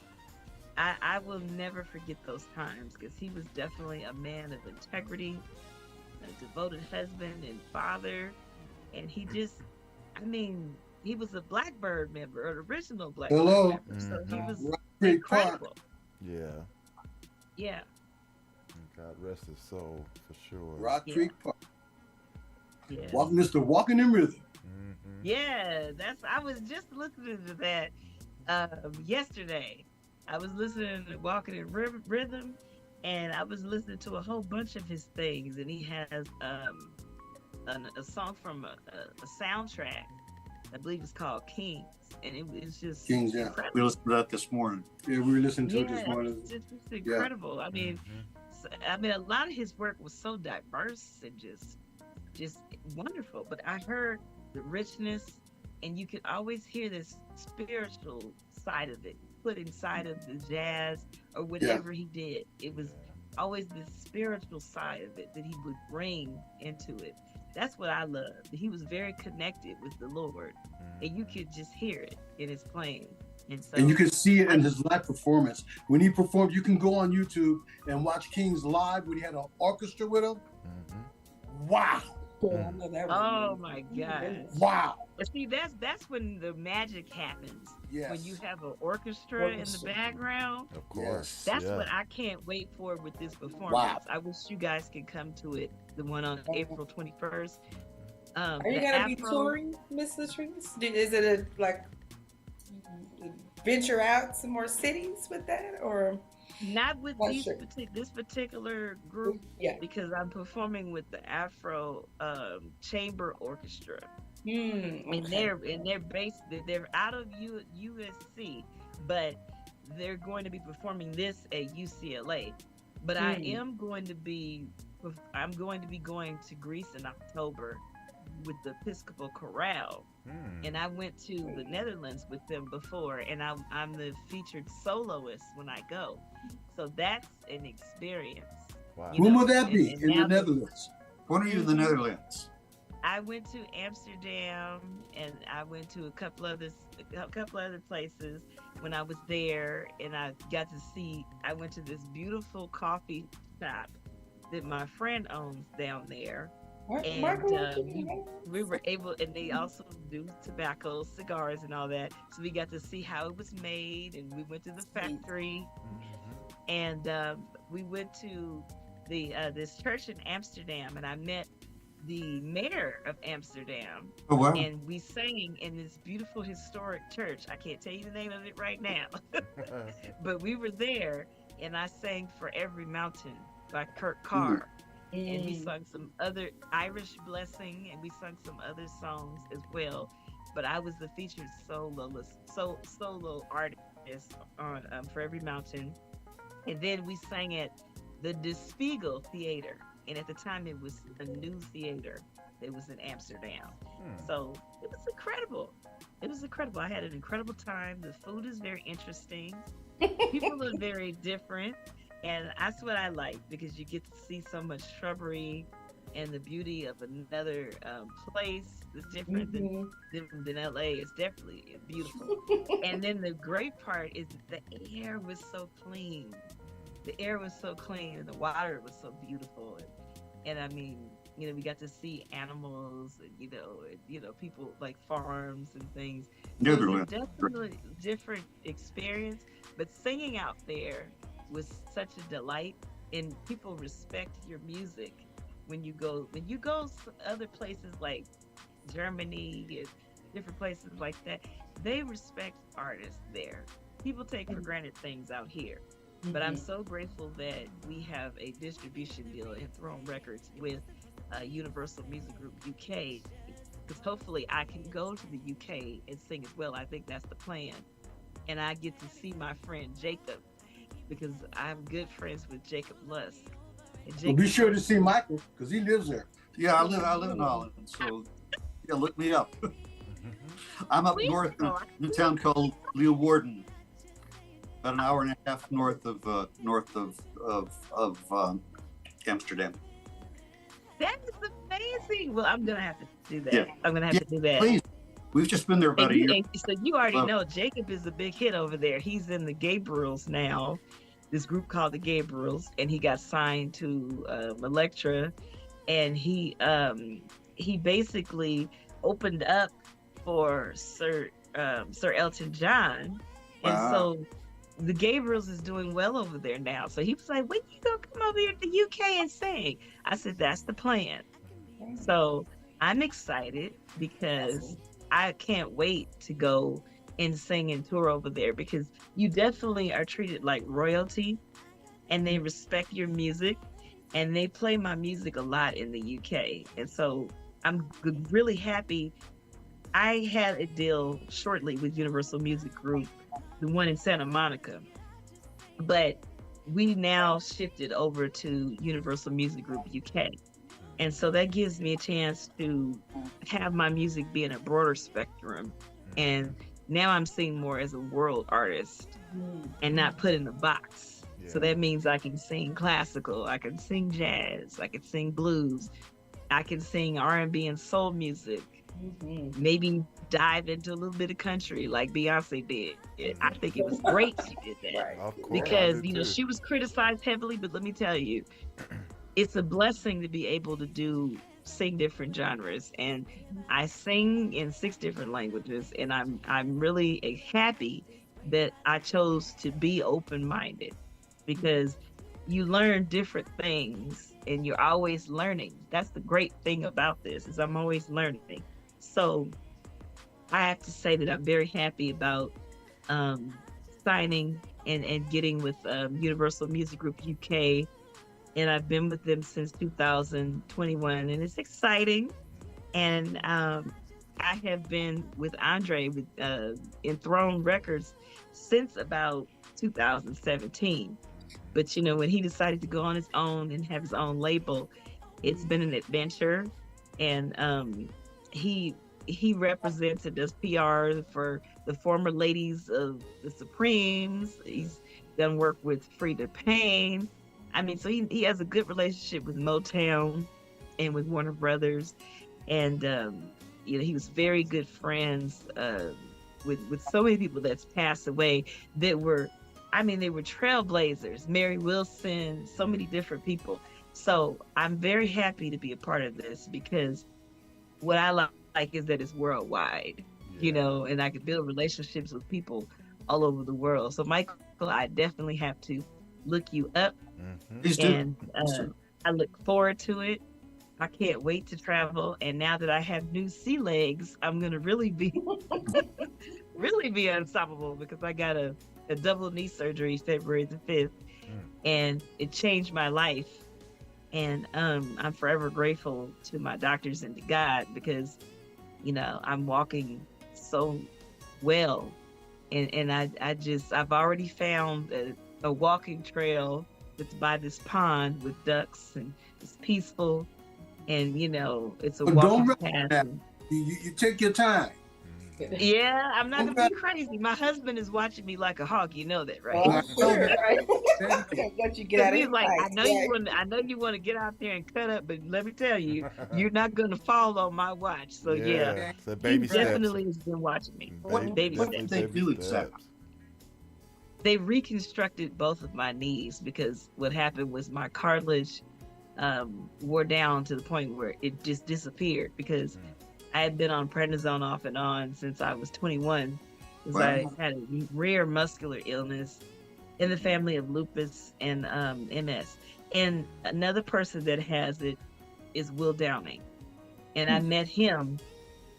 I will never forget those times, because he was definitely a man of integrity, a devoted husband and father. And he just, I mean, he was a Blackbird member, an original Blackbird member. So he was incredible. Yeah. Yeah. God rest his soul, for sure. Rock Creek Park. Yeah. Mr. Walking in Rhythm. Yeah, I was just listening to that yesterday. I was listening to Walking in Rhythm, and I was listening to a whole bunch of his things, and he has a song from a soundtrack, I believe it's called Kings, and it was just Kings, yeah. incredible. We listened to that this morning. Yeah, we were listening to it this morning. It's just incredible. I mean, a lot of his work was so diverse and just wonderful. But I heard the richness, and you could always hear this spiritual side of it put inside of the jazz or whatever he did. It was always this spiritual side of it that he would bring into it. That's what I loved. He was very connected with the Lord, and you could just hear it in his playing. And you could see it in his live performance. When he performed, you can go on YouTube and watch Kings live when he had an orchestra with him. Wow. Oh my God. Wow. But see, that's when the magic happens. Yes. When you have an orchestra in the background. Of course. That's what I can't wait for with this performance. Wow. I wish you guys could come to it, the one on April 21st. Are you going to be touring, Miss Lettrice? Is it venture out some more cities with that, or not with this particular group? Because I'm performing with the Afro Chamber Orchestra, and they're based. They're out of USC, but they're going to be performing this at UCLA. But I am going to be. I'm going to be going to Greece in October with the Episcopal Chorale. And I went to the Netherlands with them before, and I'm the featured soloist when I go. So that's an experience. Wow. When will that be in the Netherlands? When are you in the Netherlands? I went to Amsterdam, and I went to a couple other places when I was there, and I got to see. I went to this beautiful coffee shop that my friend owns down there. And we were able, and they also do tobacco, cigars, and all that. So we got to see how it was made, and we went to the factory, and we went to the this church in Amsterdam, and I met the mayor of Amsterdam. Oh, wow. And we sang in this beautiful historic church. I can't tell you the name of it right now, but we were there, and I sang "For Every Mountain" by Kurt Carr. And we sung some other Irish Blessing, and we sung some other songs as well. But I was the featured solo artist on For Every Mountain. And then we sang at the De Spiegel Theater. And at the time, it was a new theater that was in Amsterdam. So it was incredible. It was incredible. I had an incredible time. The food is very interesting. People are very different. And that's what I like, because you get to see so much shrubbery and the beauty of another place that's different than LA. It's definitely beautiful. And then the great part is that the air was so clean. The air was so clean, and the water was so beautiful. And I mean, we got to see animals, and, people like farms and things. So it was definitely a different experience, but singing out there was such a delight, and people respect your music when you go other places like Germany and different places like that. They respect artists there. People take for granted things out here, but I'm so grateful that we have a distribution deal in Throne Records with Universal Music Group UK, because hopefully I can go to the UK and sing as well. I think that's the plan. and I get to see my friend Jacob because I'm good friends with Jacob Lusk. And Well, Jacob be sure to see Michael because he lives there. Yeah, I live in Holland, so yeah, look me up. I'm up north in a town called Leeuwarden, about an hour and a half north of Amsterdam. That is amazing. Well, I'm gonna have to do that. Yeah. I'm gonna have to do that. Please, we've just been there about a year. So you already know Jacob is a big hit over there. He's in the Gabriels now, this group called the Gabriels, and he got signed to Elektra, and he basically opened up for Sir Elton John, and so the Gabriels is doing well over there now. So he was like, "When you gonna come over here to the UK and sing?" I said, "That's the plan." So I'm excited because I can't wait to go and sing and tour over there because you definitely are treated like royalty, and they respect your music, and they play my music a lot in the UK, and so I'm really happy. I had a deal shortly with Universal Music Group, the one in Santa Monica, but we now shifted over to Universal Music Group UK. And so that gives me a chance to have my music be in a broader spectrum. And now I'm seen more as a world artist and not put in a box. Yeah. So that means I can sing classical, I can sing jazz, I can sing blues, I can sing R&B and soul music. Maybe dive into a little bit of country like Beyonce did. I think it was great she did that. Of course, because she was criticized heavily, but let me tell you, it's a blessing to be able to sing different genres, and I sing in 6 different languages, and I'm really happy that I chose to be open-minded because you learn different things and you're always learning. That's the great thing about this is I'm always learning. So I have to say that I'm very happy about signing and getting with Universal Music Group UK. And I've been with them since 2021, and it's exciting. And I have been with Andre with Enthroned Records since about 2017. But when he decided to go on his own and have his own label, it's been an adventure. And he represented as PR for the former ladies of the Supremes. He's done work with Frida Payne. I mean, so he has a good relationship with Motown and with Warner Brothers. And, he was very good friends with so many people that's passed away that were, they were trailblazers. Mary Wilson, so many different people. So I'm very happy to be a part of this because what I like is that it's worldwide, and I can build relationships with people all over the world. So Michael, I definitely have to look you up. Please do. And I look forward to it. I can't wait to travel. And now that I have new sea legs, I'm gonna really be unstoppable because I got a double knee surgery February the 5th, and it changed my life. And I'm forever grateful to my doctors and to God because I'm walking so well, and I've already found a walking trail that's by this pond with ducks, and it's peaceful, and it's a walking path. You take your time. Yeah, I'm not gonna be crazy. My husband is watching me like a hawk. You know that, right? Oh, sure, right? Don't you get out of He's like, fight. I know you want to get out there and cut up, but let me tell you, you're not gonna fall on my watch. So yeah, so baby he steps. definitely has been watching me. Baby What steps. did they do exactly? They reconstructed both of my knees because what happened was my cartilage wore down to the point where it just disappeared because I had been on prednisone off and on since I was 21 because I had a rare muscular illness in the family of lupus and MS. And another person that has it is Will Downing. And I met him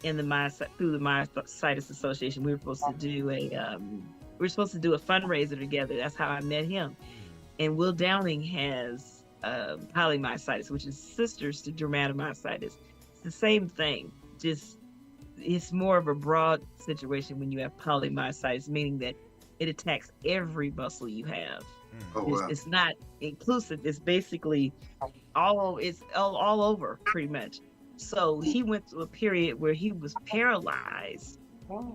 through the Myositis Association. We were supposed to do a fundraiser together. That's how I met him. And Will Downing has polymyositis, which is sisters to dermatomyositis. It's the same thing. Just it's more of a broad situation when you have polymyositis, meaning that it attacks every muscle you have. Oh, wow. It's not inclusive. It's basically it's all over pretty much. So he went through a period where he was paralyzed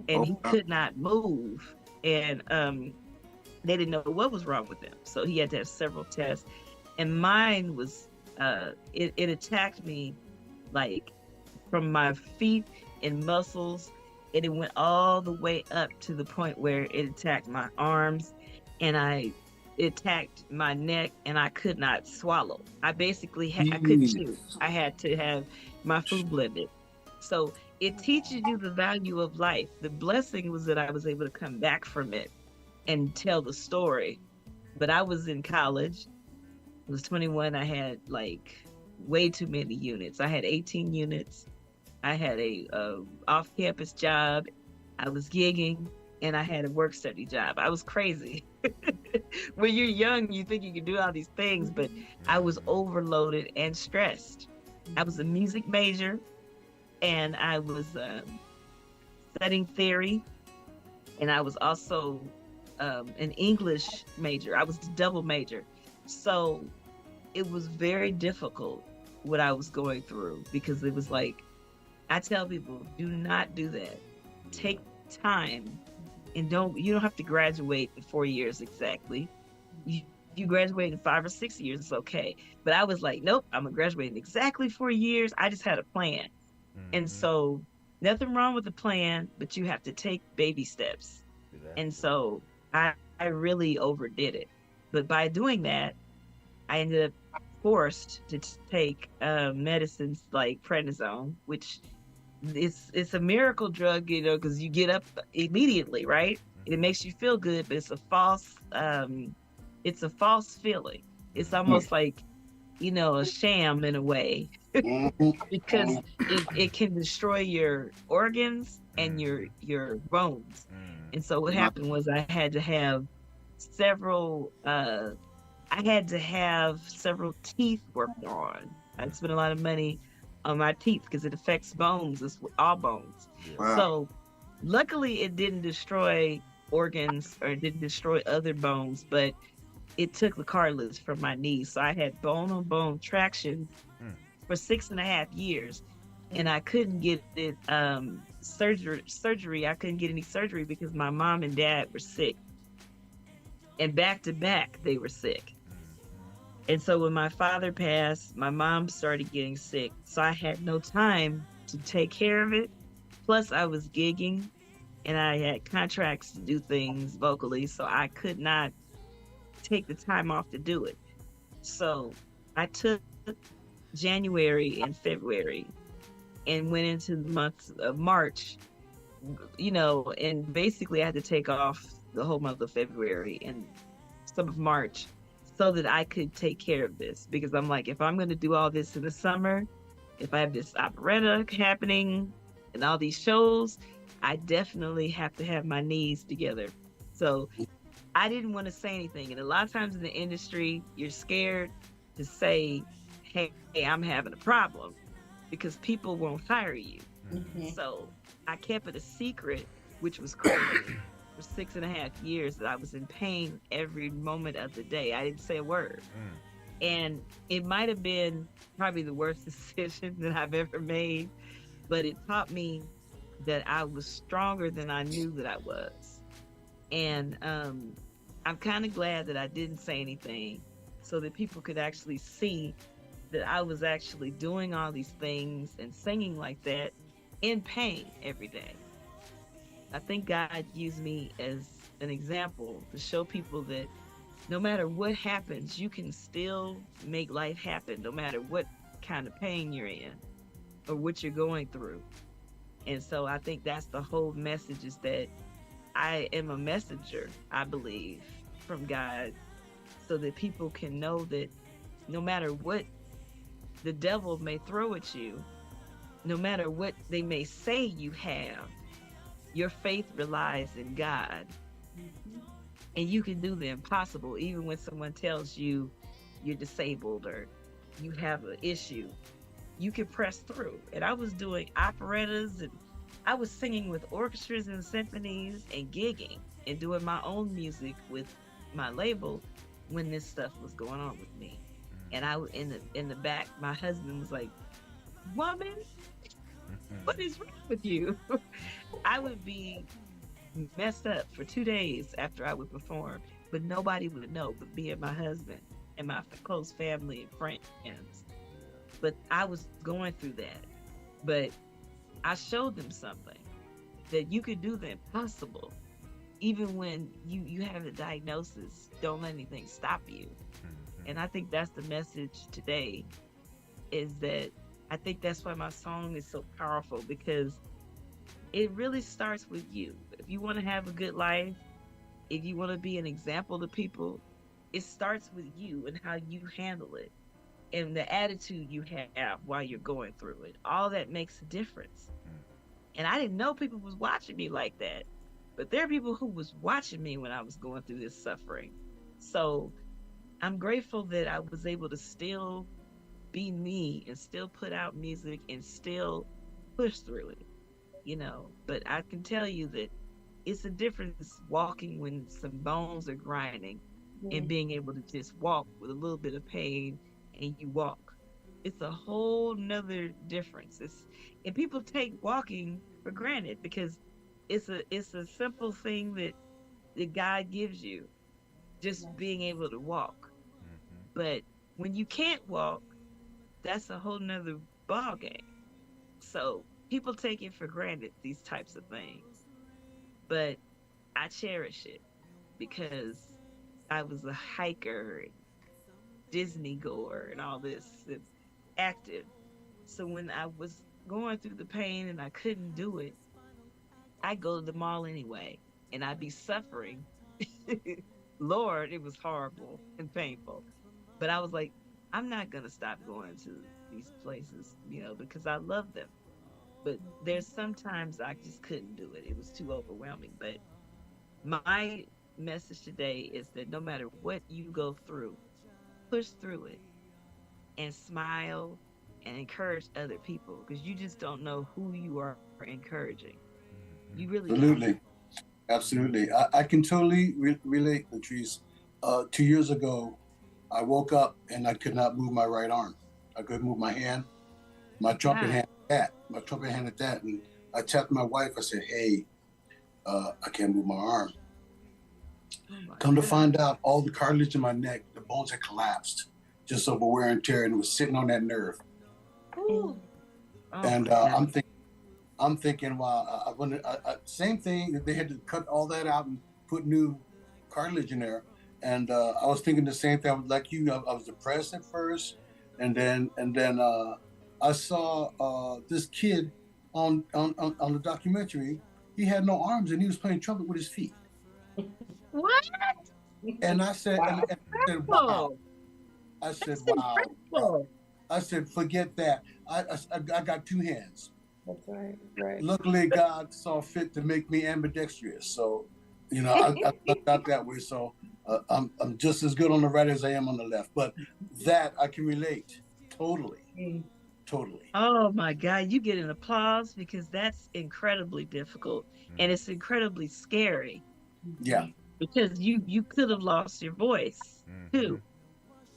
and he could not move. And they didn't know what was wrong with him. So he had to have several tests. And mine was, it attacked me like from my feet and muscles. And it went all the way up to the point where it attacked my arms and it attacked my neck, and I could not swallow. I basically I couldn't chew. I had to have my food blended. So it teaches you the value of life. The blessing was that I was able to come back from it and tell the story. But I was in college. I was 21. I had like way too many units. I had 18 units. I had a off-campus job. I was gigging, and I had a work-study job. I was crazy. When you're young, you think you can do all these things, but I was overloaded and stressed. I was a music major, and I was studying theory, and I was also an English major. I was a double major. So it was very difficult what I was going through, because it was like, I tell people, do not do that. Take time, and you don't have to graduate in 4 years exactly. You graduate in 5 or 6 years, it's okay. But I was like, nope, I'm gonna graduate in exactly 4 years. I just had a plan. And so nothing wrong with the plan, but you have to take baby steps. And so I really overdid it. But by doing that, I ended up forced to take medicines like prednisone, which it's a miracle drug, you know, because you get up immediately, right? It makes you feel good, but it's a false feeling. It's almost like, you know, a sham in a way, because it can destroy your organs and your bones. And so what happened was I had to have several teeth worked on. I spent a lot of money on my teeth because it affects bones. It's all bones. Wow. So luckily it didn't destroy organs or it didn't destroy other bones, but it took the cartilage from my knees. So I had bone on bone traction for 6.5 years, and I couldn't get it surgery. I couldn't get any surgery because my mom and dad were sick, and back to back they were sick. And so when my father passed, my mom started getting sick. So I had no time to take care of it. Plus I was gigging and I had contracts to do things vocally. So I could not take the time off to do it. So I took January and February and went into the month of March, you know, and basically I had to take off the whole month of February and some of March, so that I could take care of this. Because I'm like, if I'm going to do all this in the summer, if I have this operetta happening and all these shows, I definitely have to have my knees together. So I didn't want to say anything. And a lot of times in the industry, you're scared to say, hey, I'm having a problem, because people won't hire you. So I kept it a secret, which was crazy. For 6.5 years that I was in pain every moment of the day. I didn't say a word. And it might have been probably the worst decision that I've ever made, but it taught me that I was stronger than I knew that I was. And I'm kind of glad that I didn't say anything, so that people could actually see that I was actually doing all these things and singing like that in pain every day. I think God used me as an example to show people that no matter what happens, you can still make life happen, no matter what kind of pain you're in or what you're going through. And so I think that's the whole message, is that I am a messenger, I believe, from God, so that people can know that no matter what the devil may throw at you, no matter what they may say you have, your faith relies in God. And you can do the impossible, even when someone tells you you're disabled or you have an issue. You can press through. And I was doing operettas and I was singing with orchestras and symphonies and gigging and doing my own music with my label when this stuff was going on with me. And I in the back, my husband was like, "Woman, what is wrong with you?" I would be messed up for 2 days after I would perform, but nobody would know but me and my husband and my close family and friends. But I was going through that. But I showed them something, that you could do the impossible. Even when you have a diagnosis, don't let anything stop you. And I think that's the message today, is that I think that's why my song is so powerful, because it really starts with you. If you want to have a good life, if you want to be an example to people, it starts with you and how you handle it and the attitude you have while you're going through it. All that makes a difference. And I didn't know people was watching me like that, but there are people who was watching me when I was going through this suffering. So I'm grateful that I was able to still be me and still put out music and still push through it, you know. But I can tell you that it's a difference walking when some bones are grinding and being able to just walk with a little bit of pain and you walk. It's a whole nother difference. And people take walking for granted because it's a simple thing that God gives you, just being able to walk. But when you can't walk, that's a whole nother ball game. So people take it for granted, these types of things. But I cherish it because I was a hiker and Disney goer and all this, and active. So when I was going through the pain and I couldn't do it, I go to the mall anyway, and I'd be suffering. Lord, it was horrible and painful. But I was like, I'm not going to stop going to these places, you know, because I love them. But there's sometimes I just couldn't do it. It was too overwhelming. But my message today is that no matter what you go through, push through it and smile and encourage other people, because you just don't know who you are encouraging. You really Absolutely. don't. Absolutely. I can totally relate, Lettrice. 2 years ago, I woke up and I could not move my right arm. I couldn't move my hand. My trumpet hand at that. And I tapped my wife. I said, "Hey, I can't move my arm." Come to find out, all the cartilage in my neck, the bones had collapsed just over wear and tear, and it was sitting on that nerve. Ooh. And I'm thinking, wow, same thing. They had to cut all that out and put new cartilage in there. And I was thinking the same thing. Like you, I was depressed at first, and then I saw this kid on the documentary. He had no arms, and he was playing trumpet with his feet. What? And I said, wow. Wow. I said, wow. I said, forget that. I got two hands. That's right. Right. Luckily, God saw fit to make me ambidextrous. So, you know, I got that way. So I'm just as good on the right as I am on the left. But that I can relate totally. Totally. Oh my God, you get an applause, because that's incredibly difficult and it's incredibly scary. Yeah. Because you could have lost your voice too,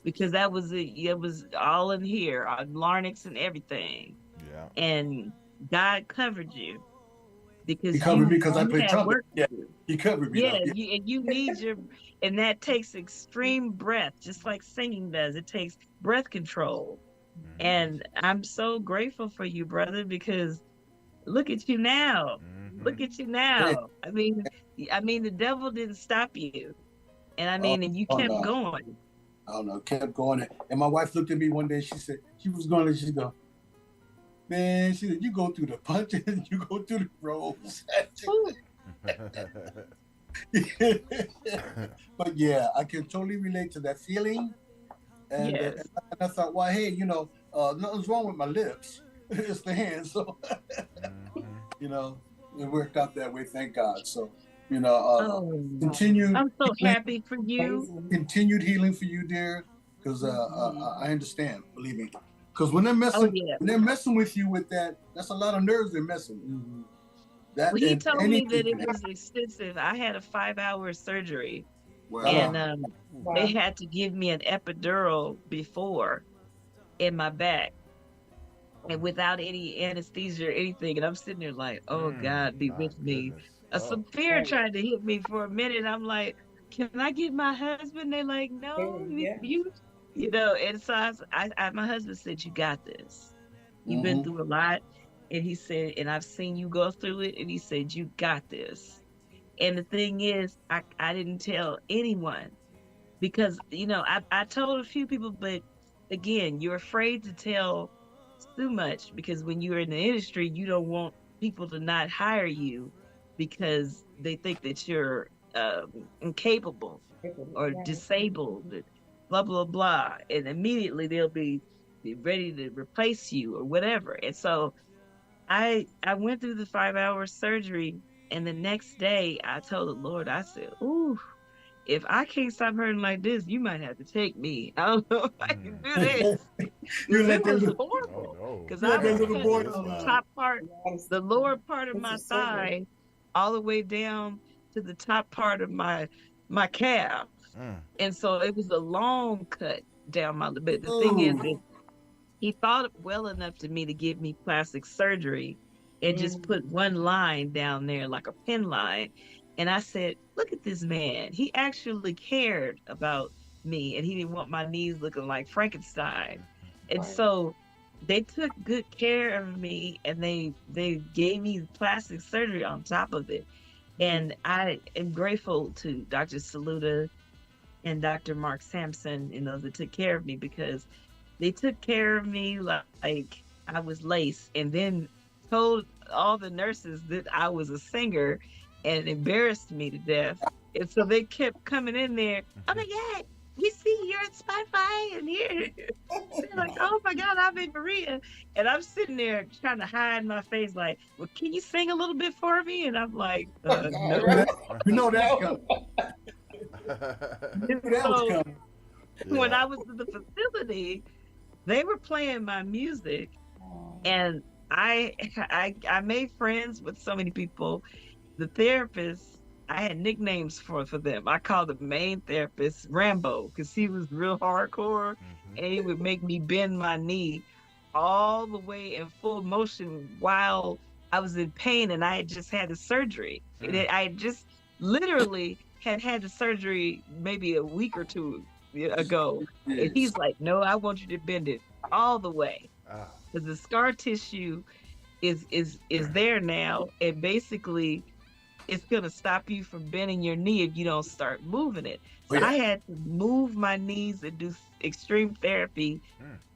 because it was all in here on larynx and everything. Yeah. And God covered you because He covered me because I played trumpet. Yeah. He covered me. Yeah, and you need and that takes extreme breath, just like singing does. It takes breath control. And I'm so grateful for you, brother, because look at you now. Look at you now. I mean, the devil didn't stop you. And and you kept going. I don't know, kept going. And my wife looked at me one day, she said, she go, man, she said, you go through the punches, you go through the rolls. But yeah, I can totally relate to that feeling. And, and I thought, well, hey, you know, nothing's wrong with my lips. It's the hands. So, you know, it worked out that way, thank God. So, you know, continued. I'm so happy for you. Continued healing for you, dear, because I understand, believe me. Because when they're messing, when they're messing with you with that, that's a lot of nerves they're messing with. That Well, he and told me anything that it can was extensive. I had a 5-hour surgery, Wow. and Wow. they had to give me an epidural before in my back, and without any anesthesia or anything. And I'm sitting there like, oh God, be My with me. goodness. Some fear tried to hit me for a minute. I'm like, can I get my husband? They're like, no, Yeah. you know. And so my husband said, you got this. You've been through a lot. And he said, and I've seen you go through it. And he said, you got this. And the thing is, I didn't tell anyone because, you know, I told a few people, but again, you're afraid to tell too much because when you're in the industry, you don't want people to not hire you because they think that you're incapable or disabled, blah, blah, blah. And immediately they'll be ready to replace you or whatever. And so I went through the 5-hour surgery, and the next day I told the Lord, I said, ooh, if I can't stop hurting like this, you might have to take me. I don't know if I can do this. You let It that was little, horrible. Because you I let that was little cutting boy from the top part, the lower part of my thigh, all the way down to the top part of my calf. And so it was a long cut down my, but the thing is that he thought well enough to me to give me plastic surgery and just put one line down there like a pin line. And I said, look at this man. He actually cared about me, and he didn't want my knees looking like Frankenstein. And so they took good care of me, and they gave me plastic surgery on top of it. And I am grateful to Dr. Saluda and Dr. Mark Sampson, you know, that took care of me, because they took care of me like I was lace, and then told all the nurses that I was a singer and embarrassed me to death. And so they kept coming in there, oh my God, we see you're at Spotify and here. They're like, oh my God, I'm in Maria. And I'm sitting there trying to hide my face like, well, can you sing a little bit for me? And I'm like, no. you know that's coming. So when I was in the facility, they were playing my music, and I made friends with so many people. The therapists, I had nicknames for them. I called the main therapist Rambo because he was real hardcore, and he would make me bend my knee all the way in full motion while I was in pain, and I had just had the surgery. I just literally had the surgery maybe a week or two ago, and he's like, no, I want you to bend it all the way because the scar tissue is there now, and basically it's gonna stop you from bending your knee if you don't start moving it. So I had to move my knees and do extreme therapy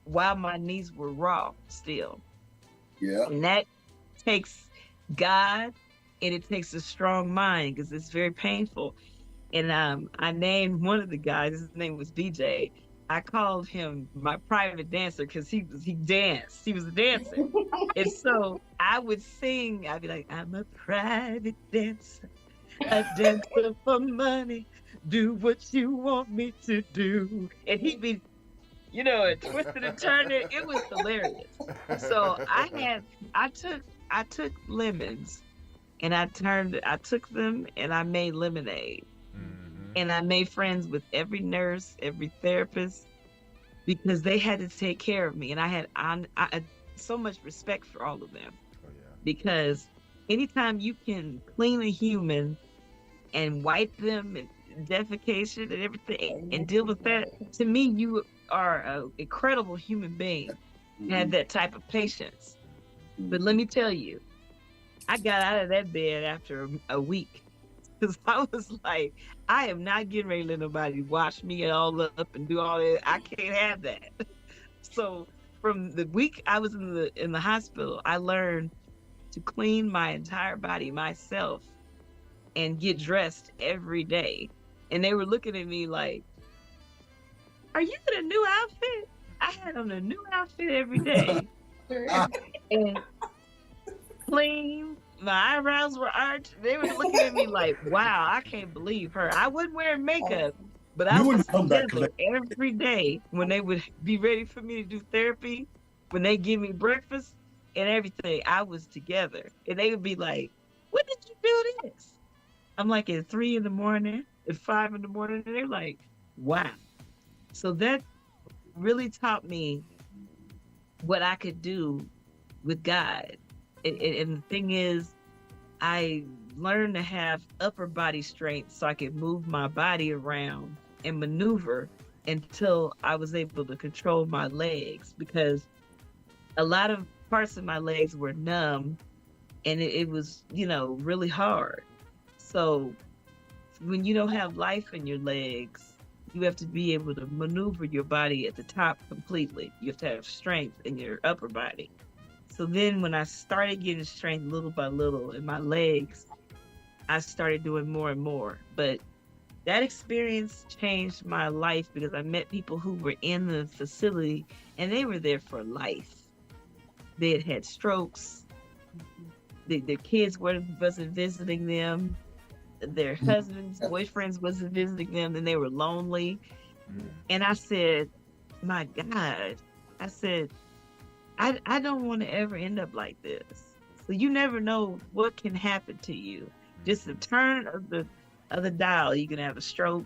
while my knees were raw still. And that takes God, and it takes a strong mind because it's very painful. And I named one of the guys, his name was BJ. I called him my private dancer because he danced. He was a dancer. And so I would sing, I'd be like, I'm a private dancer, a dancer for money, do what you want me to do. And he'd be, you know, twisting and turning. It was hilarious. So I took lemons, and I took them and I made lemonade. And I made friends with every nurse, every therapist, because they had to take care of me. And I had so much respect for all of them. Because anytime you can clean a human and wipe them and defecation and everything and deal with that, to me, you are an incredible human being and have that type of patience. But let me tell you, I got out of that bed after a week. Because I was like, I am not getting ready to let nobody wash me all up and do all that. I can't have that. So from the week I was in the hospital, I learned to clean my entire body myself and get dressed every day. And they were looking at me like, are you in a new outfit? I had on a new outfit every day. And clean. My eyebrows were arched. They were looking at me like, wow, I can't believe her. I wasn't wearing makeup, but I was together every day when they would be ready for me to do therapy, when they give me breakfast and everything, I was together. And they would be like, when did you do this? I'm like at 3 in the morning, at 5 in the morning, and they're like, wow. So that really taught me what I could do with God. And the thing is, I learned to have upper body strength so I could move my body around and maneuver until I was able to control my legs, because a lot of parts of my legs were numb and it was, really hard. So when you don't have life in your legs, you have to be able to maneuver your body at the top completely. You have to have strength in your upper body. So then when I started getting strength little by little in my legs, I started doing more and more. But that experience changed my life because I met people who were in the facility and they were there for life. They had had strokes. Their kids wasn't visiting them. Their husbands, boyfriends wasn't visiting them, and they were lonely. And I said, my God, I don't want to ever end up like this. So you never know what can happen to you. Just a turn of the dial, you can have a stroke,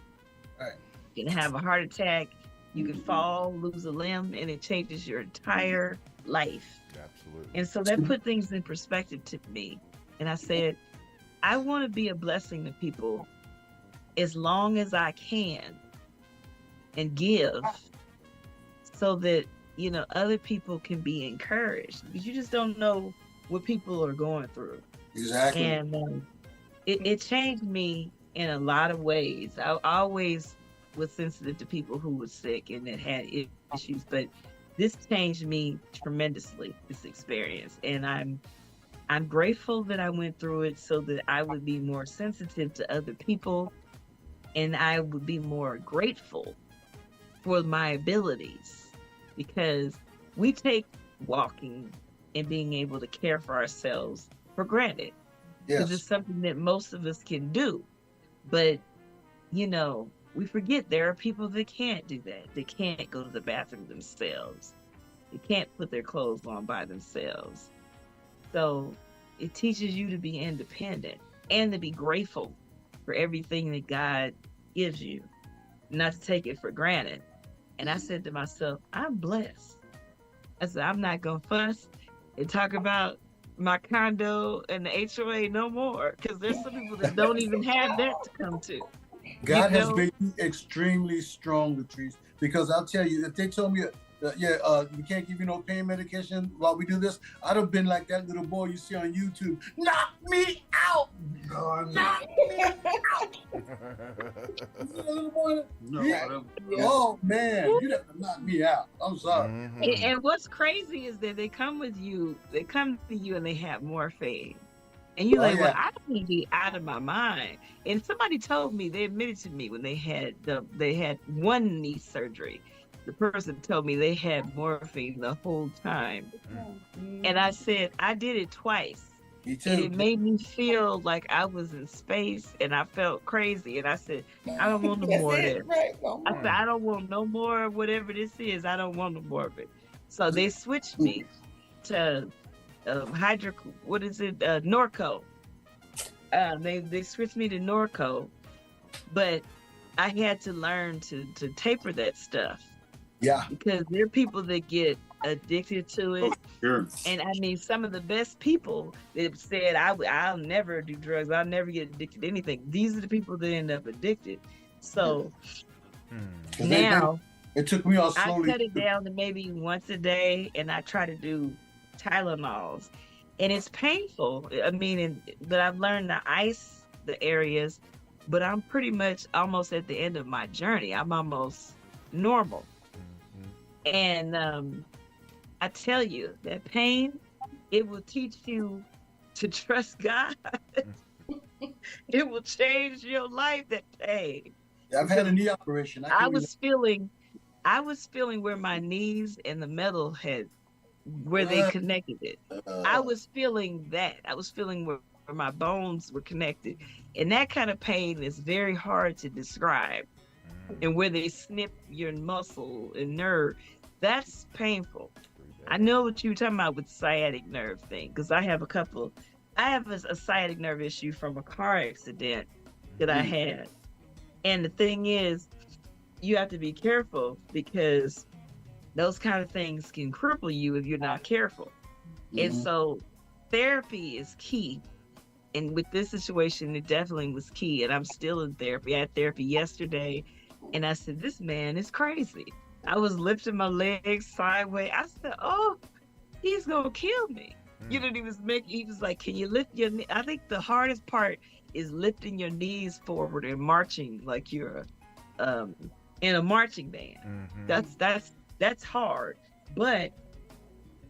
you can have a heart attack, you can fall, lose a limb, and it changes your entire life. Absolutely. And so that put things in perspective to me. And I said, I want to be a blessing to people as long as I can and give, so that, other people can be encouraged, because you just don't know what people are going through. Exactly. And it changed me in a lot of ways. I always was sensitive to people who were sick and that had issues, but this changed me tremendously, this experience. And I'm grateful that I went through it so that I would be more sensitive to other people, and I would be more grateful for my abilities, because we take walking and being able to care for ourselves for granted. Because it's something that most of us can do. But, we forget there are people that can't do that. They can't go to the bathroom themselves. They can't put their clothes on by themselves. So it teaches you to be independent and to be grateful for everything that God gives you, not to take it for granted. And I said to myself, I'm blessed. I said, I'm not going to fuss and talk about my condo and the HOA no more, because there's some people that don't even have that to come to. God has made you extremely strong, Lettrice, because I'll tell you, if they told me, we can't give you no pain medication while we do this, I'd have been like that little boy you see on YouTube. Knock me out! Knock me out! Little boy, oh man, you have to knock me out. I'm sorry. And what's crazy is that they come to you and they have morphine. And you're like, well, I don't need to be out of my mind. And somebody told me, they admitted to me when they had one knee surgery. The person told me they had morphine the whole time. And I said, I did it twice. Me too. And it made me feel like I was in space and I felt crazy. And I said, I don't want no more of this. I said, I don't want no more of whatever this is. I don't want no more of it. So they switched me to Norco. They switched me to Norco, but I had to learn to taper that stuff. Yeah. Because there are people that get addicted to it. Oh, sure. And I mean, some of the best people that said, I'll never do drugs, I'll never get addicted to anything. These are the people that end up addicted. So now it took me all slowly. I cut it down to maybe once a day, and I try to do Tylenols. And it's painful. I mean, but I've learned to ice the areas, but I'm pretty much almost at the end of my journey. I'm almost normal. And I tell you, that pain, it will teach you to trust God. It will change your life, that pain. I've had a knee operation. I was feeling where my knees and the metal had, where they connected it. I was feeling that. I was feeling where my bones were connected. And that kind of pain is very hard to describe. And where they snip your muscle and nerve, that's painful. I know what you're talking about with the sciatic nerve thing, because I have a couple I have a sciatic nerve issue from a car accident that I had. And the thing is, you have to be careful because those kind of things can cripple you if you're not careful. And so therapy is key. And with this situation, it definitely was key. And I'm still in therapy. I had therapy yesterday. And I said, this man is crazy. I was lifting my legs sideways. I said, oh, he's going to kill me. You know, he was like, can you lift your knee? I think the hardest part is lifting your knees forward and marching like you're in a marching band. That's hard. But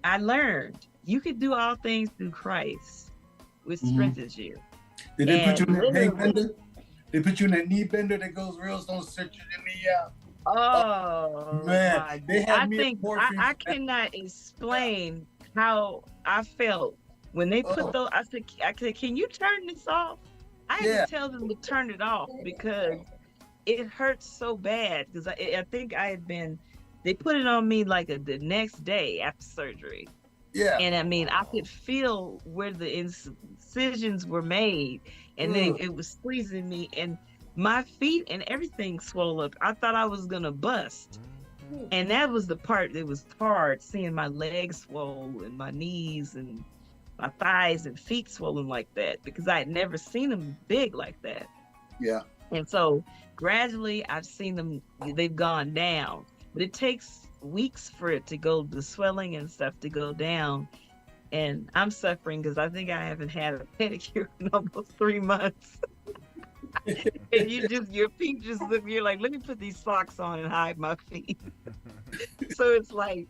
I learned you can do all things through Christ, which strengthens you. Did they put you in that knee bender? They put you in that knee bender that goes real, don't stretch your knee out. Oh man, they had I cannot explain how I felt when they put those. I said, can you turn this off? I had to tell them to turn it off because it hurts so bad. Because I think I had been, they put it on me like the next day after surgery. Yeah. And I mean, I could feel where the incisions were made, and then it was squeezing me, and my feet and everything swelled up. I thought I was gonna bust. And that was the part that was hard, seeing my legs swollen and my knees and my thighs and feet swollen like that, because I had never seen them big like that. Yeah. And so gradually I've seen them, they've gone down, but it takes weeks for it to go, the swelling and stuff to go down. And I'm suffering because I think I haven't had a pedicure in almost 3 months. And your feet just look, you're like, let me put these socks on and hide my feet. So it's like,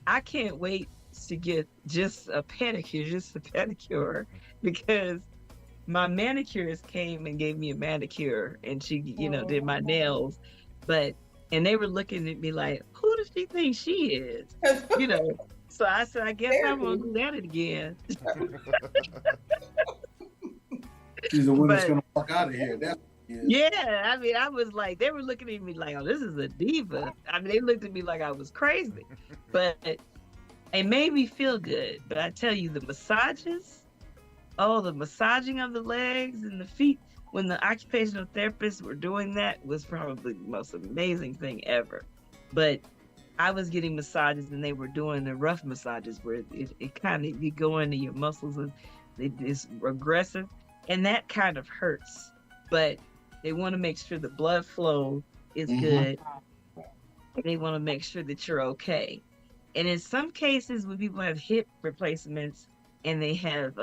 I can't wait to get just a pedicure, because my manicurist came and gave me a manicure, and she, did my nails, and they were looking at me like, who does she think she is? So I said, I guess I won't do that again. She's the one that's going to walk out of here. Yeah, I mean, I was like, they were looking at me like, oh, this is a diva. I mean, they looked at me like I was crazy. But it made me feel good. But I tell you, the massages, the massaging of the legs and the feet, when the occupational therapists were doing that, was probably the most amazing thing ever. But I was getting massages, and they were doing the rough massages where it kind of, you go into your muscles and it's aggressive, and that kind of hurts. But they want to make sure the blood flow is good. And they want to make sure that you're okay. And in some cases, when people have hip replacements and they have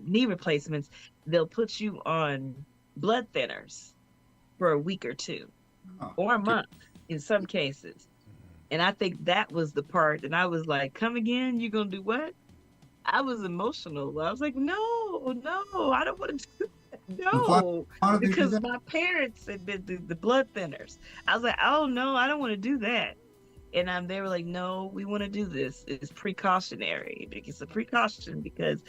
knee replacements, they'll put you on blood thinners for a week or two or a month in some cases. And I think that was the part. And I was like, come again? You're going to do what? I was emotional. I was like, no, I don't want to do that. No, because my parents had been the blood thinners. I was like, oh no, I don't want to do that. And they were like, no, we want to do this. It's precautionary. It's a precaution because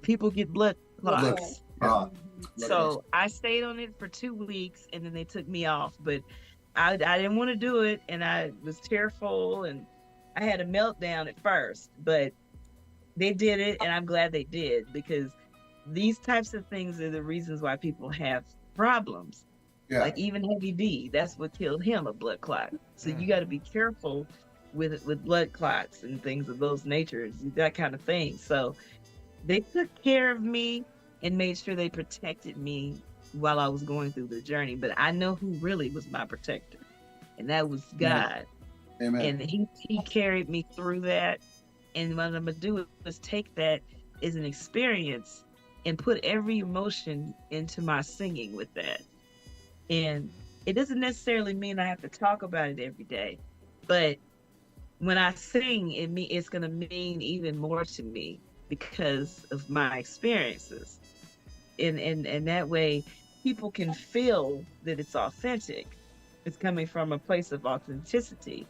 people get blood clots. So I stayed on it for 2 weeks, and then they took me off. But I didn't want to do it, and I was tearful, and I had a meltdown at first. But they did it, and I'm glad they did, because these types of things are the reasons why people have problems. Yeah. Like even Heavy D, that's what killed him, a blood clot. So you got to be careful with blood clots and things of those natures, that kind of thing. So they took care of me and made sure they protected me while I was going through the journey. But I know who really was my protector, and that was God. Amen. And he carried me through that. And what I'm going to do is take that as an experience and put every emotion into my singing with that. And it doesn't necessarily mean I have to talk about it every day, but when I sing, it's going to mean even more to me because of my experiences. And that way people can feel that it's authentic. It's coming from a place of authenticity.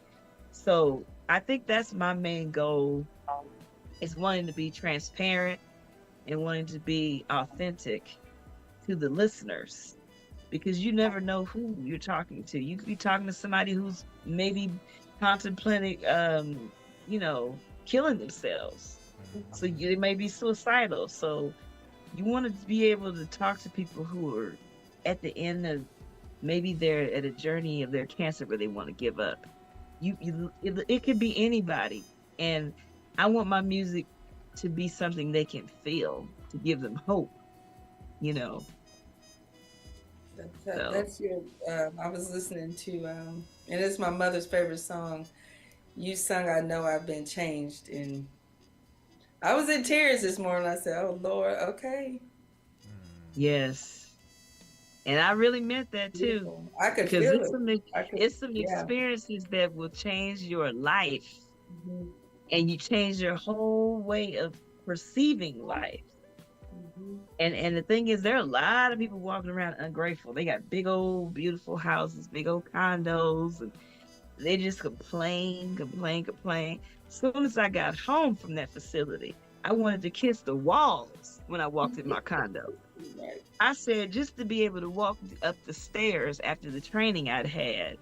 So I think that's my main goal, is wanting to be transparent and wanting to be authentic to the listeners, because you never know who you're talking to. You could be talking to somebody who's maybe contemplating, killing themselves. So they may be suicidal. So You want to be able to talk to people who are at the end of, maybe they're at a journey of their cancer where they want to give up. It could be anybody, and I want my music to be something they can feel, to give them hope. You know. That's your. I was listening to, and it's my mother's favorite song. You sung "I Know I've Been Changed," and I was in tears this morning. I said, "Oh Lord, okay." Yes, and I really meant that too. I could because feel it's some experiences that will change your life, and you change your whole way of perceiving life. And the thing is, there are a lot of people walking around ungrateful. They got big old beautiful houses, big old condos, and they just complain. As soon as I got home from that facility, I wanted to kiss the walls when I walked in my condo. I said, just to be able to walk up the stairs after the training I'd had,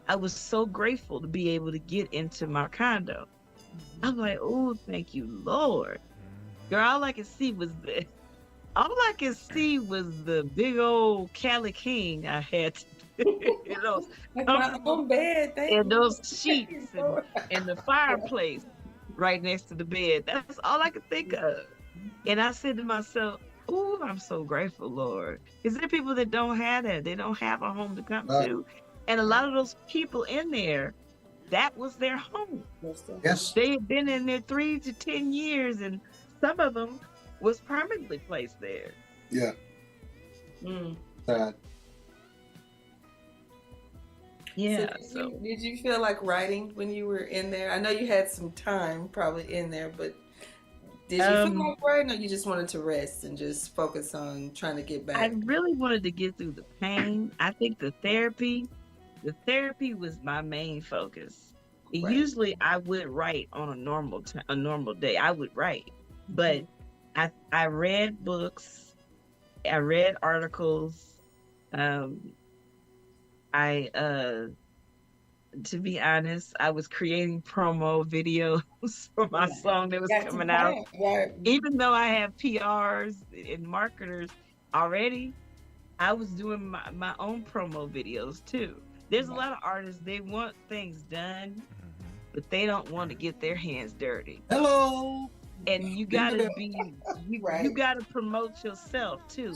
I was so grateful to be able to get into my condo. I'm like, oh, thank you, Lord. Girl, all I could see was the big old Cali King I had, you know, my own bed, and those sheets and the fireplace right next to the bed. That's all I could think of. And I said to myself, oh, I'm so grateful, Lord. Is there people that don't have that? They don't have a home to come to. And a lot of those people in there, that was their home. Yes. They had been in there 3 to 10 years, and some of them was permanently placed there. Yeah. Sad. Yeah. So did you feel like writing when you were in there? I know you had some time probably in there, but did you feel like writing, or you just wanted to rest and just focus on trying to get back? I really wanted to get through the pain. I think the therapy was my main focus. Right. Usually I would write on a normal day. I would write, but I read books, I read articles. To be honest, I was creating promo videos for my song that was coming out. Even though I have PRs and marketers already, I was doing my own promo videos too. There's a lot of artists, they want things done, but they don't want to get their hands dirty. Hello. And you gotta you gotta promote yourself too.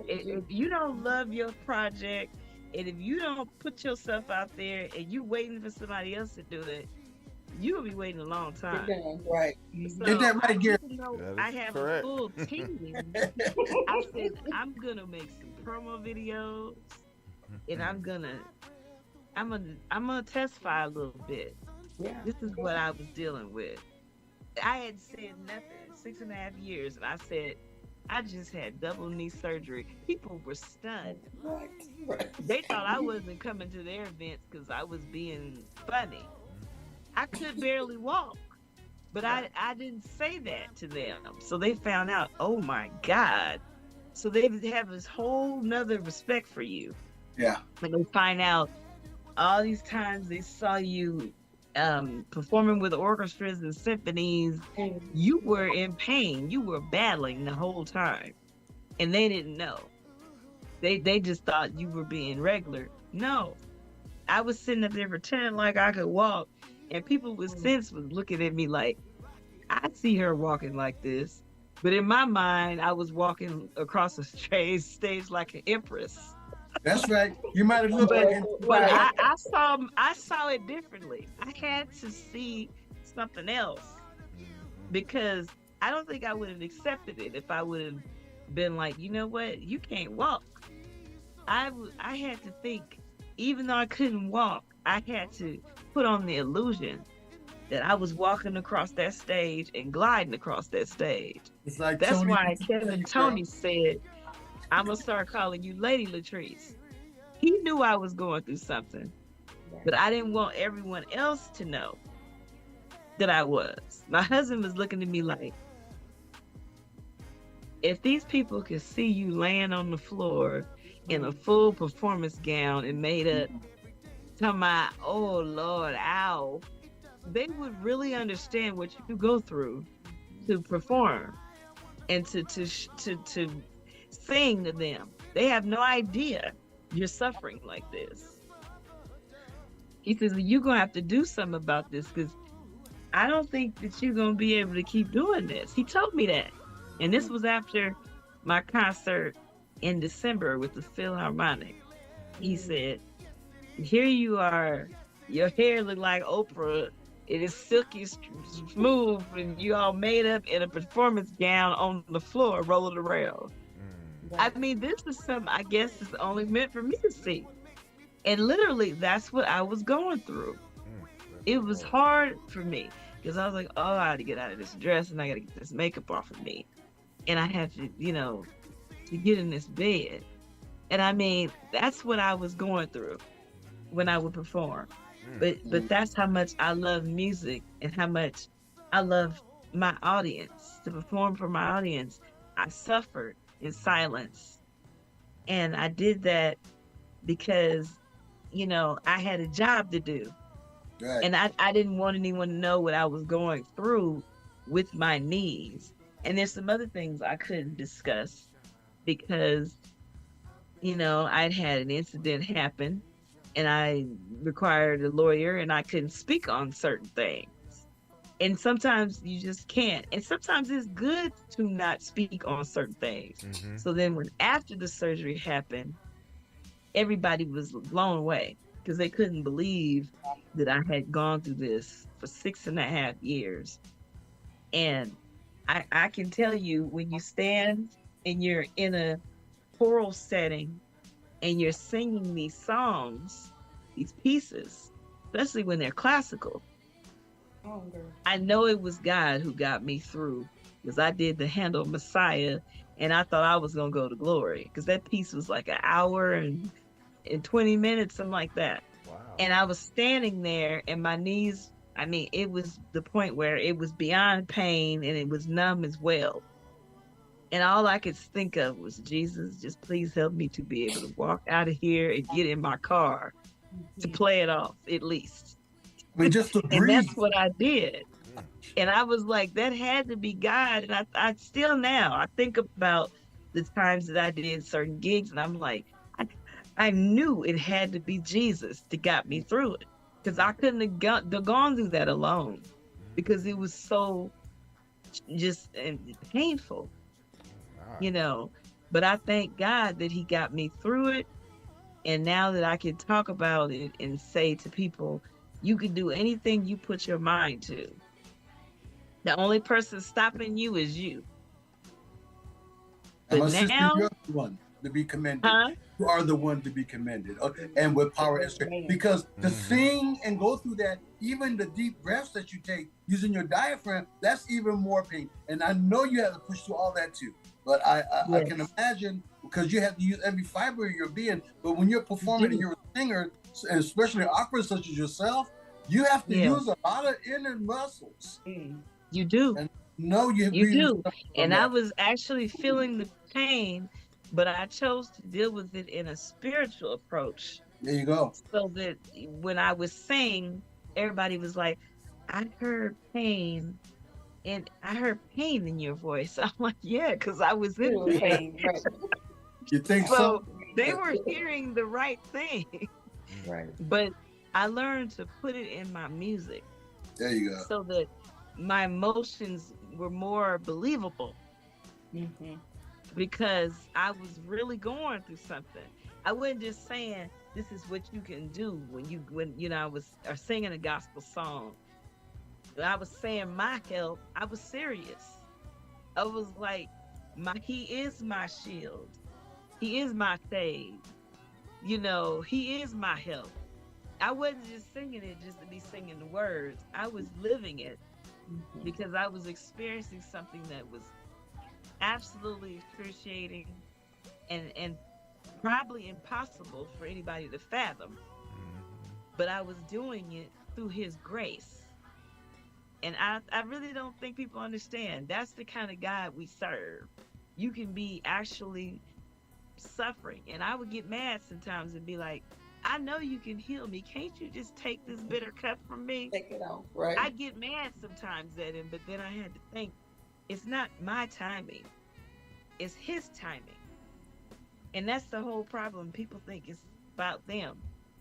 If you don't love your project, and if you don't put yourself out there and you waiting for somebody else to do it, you'll be waiting a long time. Right. So Get that right, Gary. I have a full team. I said, I'm gonna make some promo videos, and I'm gonna testify a little bit. Yeah. This is what I was dealing with. I had said nothing 6.5 years, and I said, I just had double knee surgery. People were stunned. Right. They thought I wasn't coming to their events because I was being funny. I could barely walk, but I didn't say that to them. So they found out, oh my God. So they have this whole nother respect for you. Yeah. And they find out all these times they saw you performing with orchestras and symphonies, you were in pain. You were battling the whole time. And they didn't know. They just thought you were being regular. No. I was sitting up there pretending like I could walk, and people with sense was looking at me like, I see her walking like this. But in my mind, I was walking across the stage like an empress. That's right. You might have looked like it. But I saw it differently. I had to see something else, because I don't think I would have accepted it if I would have been like, you know what, you can't walk. I had to think, even though I couldn't walk, I had to put on the illusion that I was walking across that stage and gliding across that stage. It's like that's Tony, why Kevin Tony said, I'm gonna start calling you Lady Lettrice. He knew I was going through something, but I didn't want everyone else to know that I was. My husband was looking at me like, if these people could see you laying on the floor in a full performance gown and made up, talking about, oh Lord, ow, they would really understand what you go through to perform. and to sing to them. They have no idea you're suffering like this. He says, well, you're gonna have to do something about this, because I don't think that you're gonna be able to keep doing this. He told me that. And this was after my concert in December with the Philharmonic. He said, here you are, your hair look like Oprah, it is silky smooth, and you all made up in a performance gown on the floor rolling around. I mean, this is something I guess is only meant for me to see. And literally, that's what I was going through. It was hard for me because I was like, oh, I had to get out of this dress and I got to get this makeup off of me. And I have to, to get in this bed. And I mean, that's what I was going through when I would perform. But that's how much I love music and how much I love my audience. To perform for my audience, I suffered in silence. And I did that because, I had a job to do. Right. And I didn't want anyone to know what I was going through with my knees. And there's some other things I couldn't discuss because, I'd had an incident happen and I required a lawyer and I couldn't speak on certain things. And sometimes you just can't. And sometimes it's good to not speak on certain things. Mm-hmm. So then when after the surgery happened, everybody was blown away because they couldn't believe that I had gone through this for 6.5 years. And I can tell you, when you stand and you're in a choral setting and you're singing these songs, these pieces, especially when they're classical, I know it was God who got me through, because I did the Handel Messiah and I thought I was going to go to glory, because that piece was like an hour and 20 minutes, something like that. Wow. And I was standing there and my knees, it was the point where it was beyond pain and it was numb as well. And all I could think of was, Jesus, just please help me to be able to walk out of here and get in my car to play it off, at least. Just to breathe. And that's what I did. And I was like, that had to be God. And I still now, I think about the times that I did certain gigs and I'm like, I knew it had to be Jesus that got me through it, because I couldn't have gone through that alone, because it was so just painful, But I thank God that he got me through it. And now that I can talk about it and say to people, you can do anything you put your mind to. The only person stopping you is you. But now, you're the one to be commended. Huh? You are the one to be commended. And with power and strength. Because to sing and go through that, even the deep breaths that you take using your diaphragm, that's even more pain. And I know you have to push through all that too. But I can imagine, because you have to use every fiber of your being. But when you're performing and you're a singer, and especially opera such as yourself, you have to use a lot of inner muscles. You do. And you do. And I was actually feeling the pain, but I chose to deal with it in a spiritual approach. There you go. So that when I was saying, everybody was like, I heard pain. And I heard pain in your voice. I'm like, yeah, because I was in pain. Right. You think so? They were hearing the right thing. Right. But I learned to put it in my music. There you go. So that my emotions were more believable. Mm-hmm. Because I was really going through something. I wasn't just saying, this is what you can do when I was singing a gospel song. I was saying my help. I was serious. I was like, he is my shield. He is my save. He is my help. I wasn't just singing it just to be singing the words. I was living it because I was experiencing something that was absolutely excruciating and probably impossible for anybody to fathom. But I was doing it through his grace. And I really don't think people understand. That's the kind of God we serve. You can be actually suffering. And I would get mad sometimes and be like, I know you can heal me. Can't you just take this bitter cup from me? Take it off, right? I get mad sometimes at him, but then I had to think, it's not my timing. it's his timing. And that's the whole problem. People think it's about them.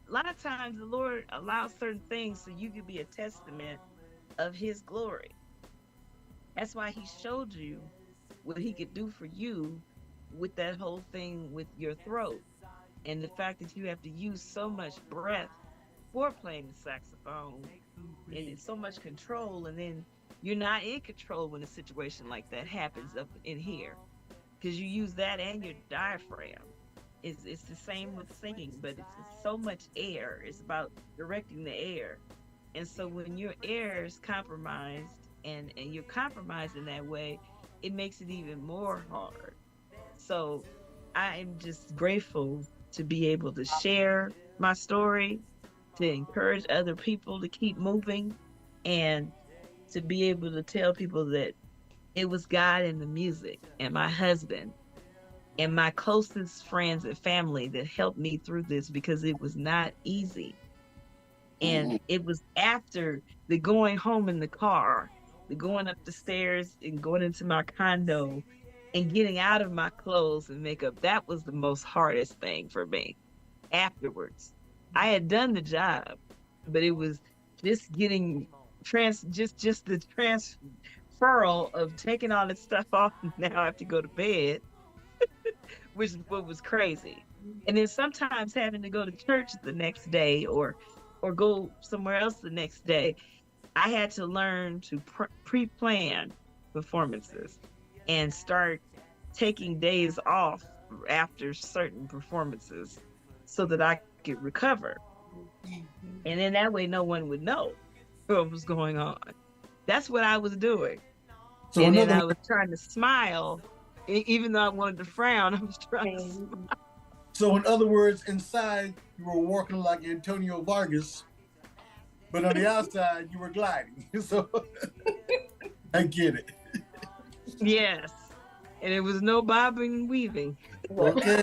A lot of times the Lord allows certain things so you can be a testament of his glory. That's why he showed you what he could do for you with that whole thing with your throat. And the fact that you have to use so much breath for playing the saxophone and it's so much control, and then you're not in control when a situation like that happens up in here because you use that and your diaphragm. It's the same with singing, but it's so much air. It's about directing the air. And so when your air is compromised and you're compromised in that way, it makes it even more hard. So I am just grateful to be able to share my story, to encourage other people to keep moving, and to be able to tell people that it was God and the music and my husband and my closest friends and family that helped me through this, because it was not easy. And it was after the going home in the car, the going up the stairs and going into my condo and getting out of my clothes and makeup. That was the most hardest thing for me afterwards. I had done the job, but it was just getting just the transferal of taking all this stuff off. Now I have to go to bed, which is what was crazy. And then sometimes having to go to church the next day or go somewhere else the next day. I had to learn to pre-plan performances and start taking days off after certain performances so that I could recover. And then that way no one would know what was going on. That's what I was doing. So and then I was trying to smile, even though I wanted to frown. I was trying to smile. So in other words, inside you were walking like Antonio Vargas, but on the outside you were gliding. So I get it. Yes. And it was no bobbing and weaving. Okay.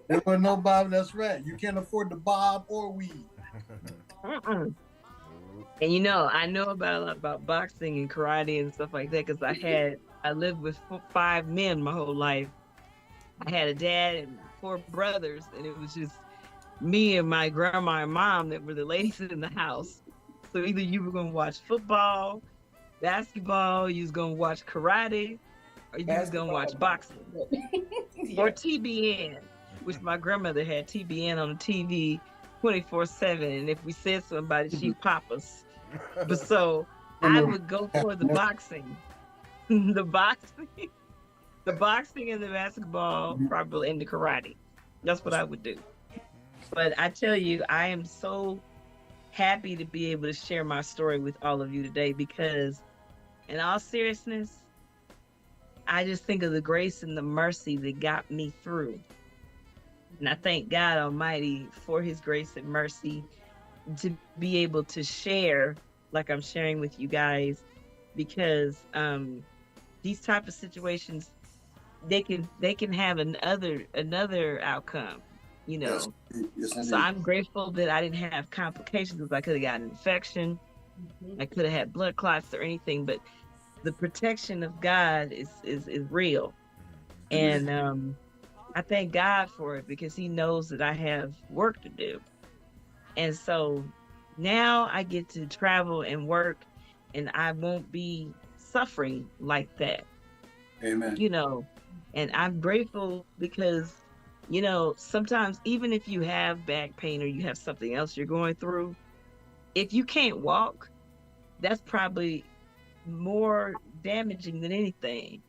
There was no bob. That's right. You can't afford to bob or weave. And you know, I know about a lot about boxing and karate and stuff like that because I lived with 5 men my whole life. I had a dad and 4 brothers, and it was just me and my grandma and mom that were the ladies in the house. So either you were gonna watch football, basketball, you was gonna watch karate, or you was gonna watch boxing. Yeah. Or TBN, which my grandmother had TBN on the TV 24/7, and if we said somebody, she'd pop us. But so I would go for the boxing, the boxing and the basketball, probably, and the karate. That's what I would do. But I tell you, I am so happy to be able to share my story with all of you today because, in all seriousness, I just think of the grace and the mercy that got me through. And I thank God Almighty for his grace and mercy to be able to share like I'm sharing with you guys, because these type of situations, they can have another outcome, you know. Yes, so I'm grateful that I didn't have complications, because I could have gotten an infection. I could have had blood clots or anything, but the protection of God is real. And I thank God for it, because he knows that I have work to do. And so now I get to travel and work, and I won't be suffering like that. Amen. You know, and I'm grateful because, you know, sometimes even if you have back pain or you have something else you're going through, if you can't walk, that's probably more damaging than anything.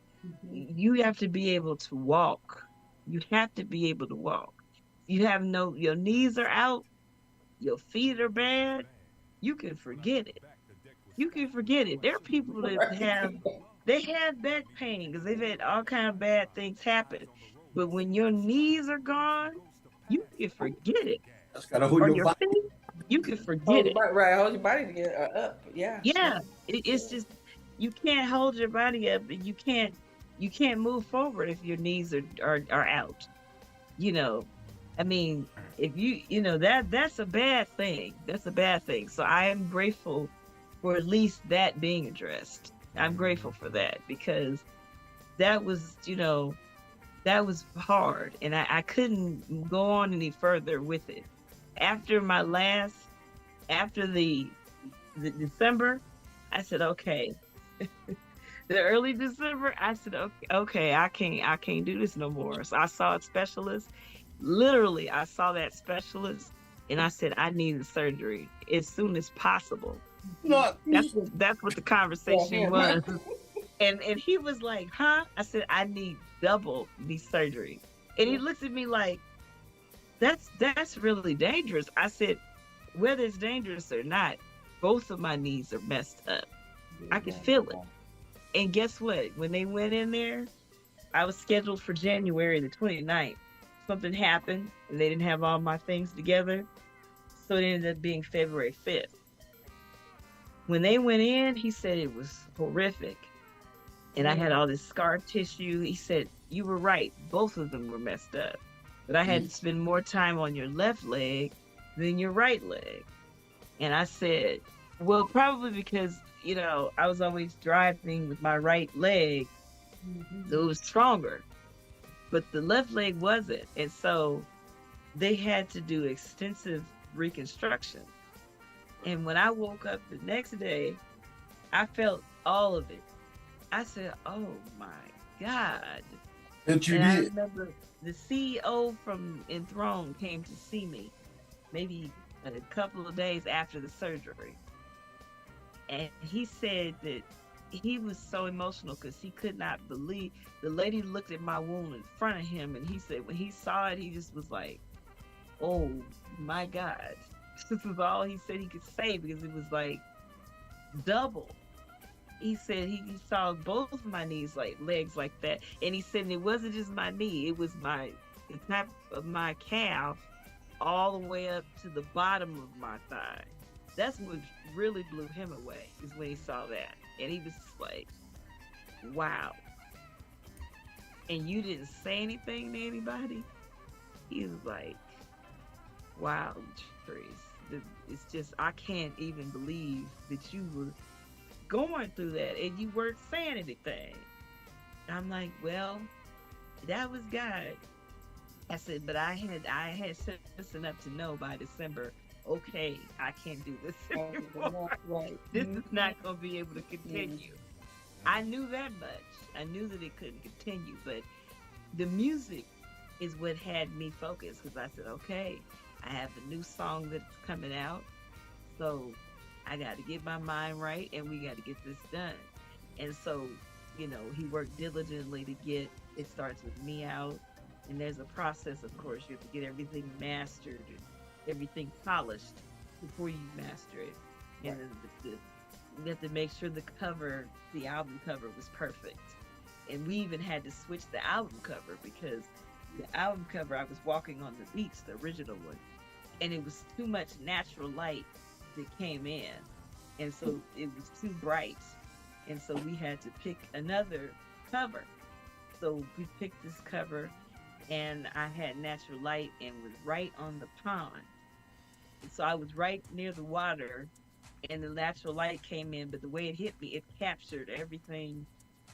You have to be able to walk. You have to be able to walk. You have your knees are out, your feet are bad, you can forget it. You can forget it. There are people that have back pain because they've had all kind of bad things happen. But when your knees are gone, you can forget it. That's gotta hold your body. Feet, you can forget it. Right, hold your body together up. Yeah. Yeah. It's just, you can't hold your body up, and you can't move forward if your knees are out. You know, I mean, if you know that's a bad thing. That's a bad thing. So I am grateful for at least that being addressed. I'm grateful for that, because that was, you know, that was hard, and I couldn't go on any further with it. After after the December, I said, okay. The early December, I said, okay, I can't do this no more. So I saw a specialist. Literally, I saw that specialist, and I said, I need the surgery as soon as possible. Not That's what the conversation was. And he was like, huh? I said, I need double the surgery. And he looks at me like, that's really dangerous. I said, whether it's dangerous or not, both of my knees are messed up. I could feel it. And guess what? When they went in there, I was scheduled for January the 29th. Something happened, and they didn't have all my things together. So it ended up being February 5th. When they went in, he said it was horrific. And I had all this scar tissue. He said, you were right. Both of them were messed up. But I had to spend more time on your left leg than your right leg. And I said, well, probably because, I was always driving with my right leg. So it was stronger. But the left leg wasn't. And so they had to do extensive reconstruction. And when I woke up the next day, I felt all of it. I said, oh my God. And you I did. remember the CEO from Enthroned came to see me maybe a couple of days after the surgery. And he said that he was so emotional because he could not believe. The lady looked at my wound in front of him, and he said when he saw it, he just was like, oh my God. This was all he said he could say because it was like double. He said he saw both of my knees, like legs like that. And he said it wasn't just my knee, it was the top of my calf all the way up to the bottom of my thigh. That's what really blew him away, is when he saw that. And he was just like, wow. And you didn't say anything to anybody? He was like, wow, Lettrice. It's just, I can't even believe that you were going through that and you weren't saying anything. I'm like, well, that was God. I said, but I had sense enough to know by December, okay, I can't do this anymore. Right. This is not going to be able to continue. I knew that much. I knew that it couldn't continue, but the music is what had me focused, because I said, okay, I have a new song that's coming out, so I got to get my mind right, and we got to get this done. And so, he worked diligently to get It Starts With Me out, and there's a process, of course. You have to get everything mastered and everything polished before you master it. And then you have to make sure the album cover was perfect. And we even had to switch the album cover, because the album cover, I was walking on the beach, the original one, and it was too much natural light that came in. And so it was too bright. And so we had to pick another cover. So we picked this cover, and I had natural light and was right on the pond. And so I was right near the water, and the natural light came in, but the way it hit me, it captured everything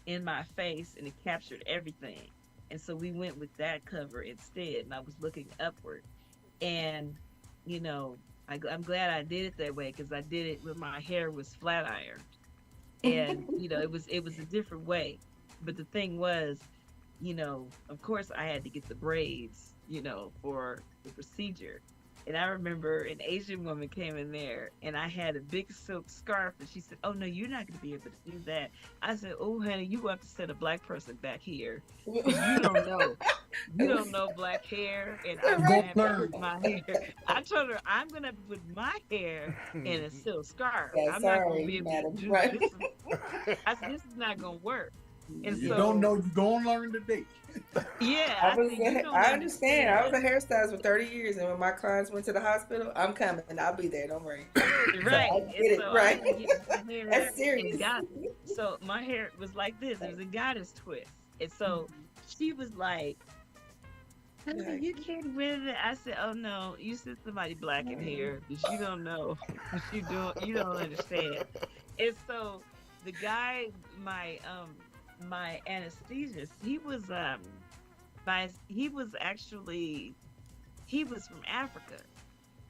in my face, and it captured everything. And so we went with that cover instead, and I was looking upward. And, I'm glad I did it that way, because I did it when my hair was flat ironed. And, it was a different way. But the thing was, of course I had to get the braids, for the procedure. And I remember an Asian woman came in there, and I had a big silk scarf, and she said, oh no, you're not going to be able to do that. I said, oh honey, you have to set a black person back here. You don't know. You don't know black hair, and I'm going to have to put my hair. I told her, I'm going to put my hair in a silk scarf. I'm not going to be able to do this. I said, this is not going to work. And you so, don't know, you're going to learn today. Yeah, I understand. I was a hairstylist for 30 years, and when my clients went to the hospital, I'm coming, and I'll be there. Don't worry. Right. So I get it, right? That's serious. So my hair was like this. It was a goddess twist. And so she was like, honey, you can't wear that. I said, oh no, you said somebody black in here, but you don't know what you don't understand. And so the guy, my anesthesiologist, he was he was actually, he was from Africa.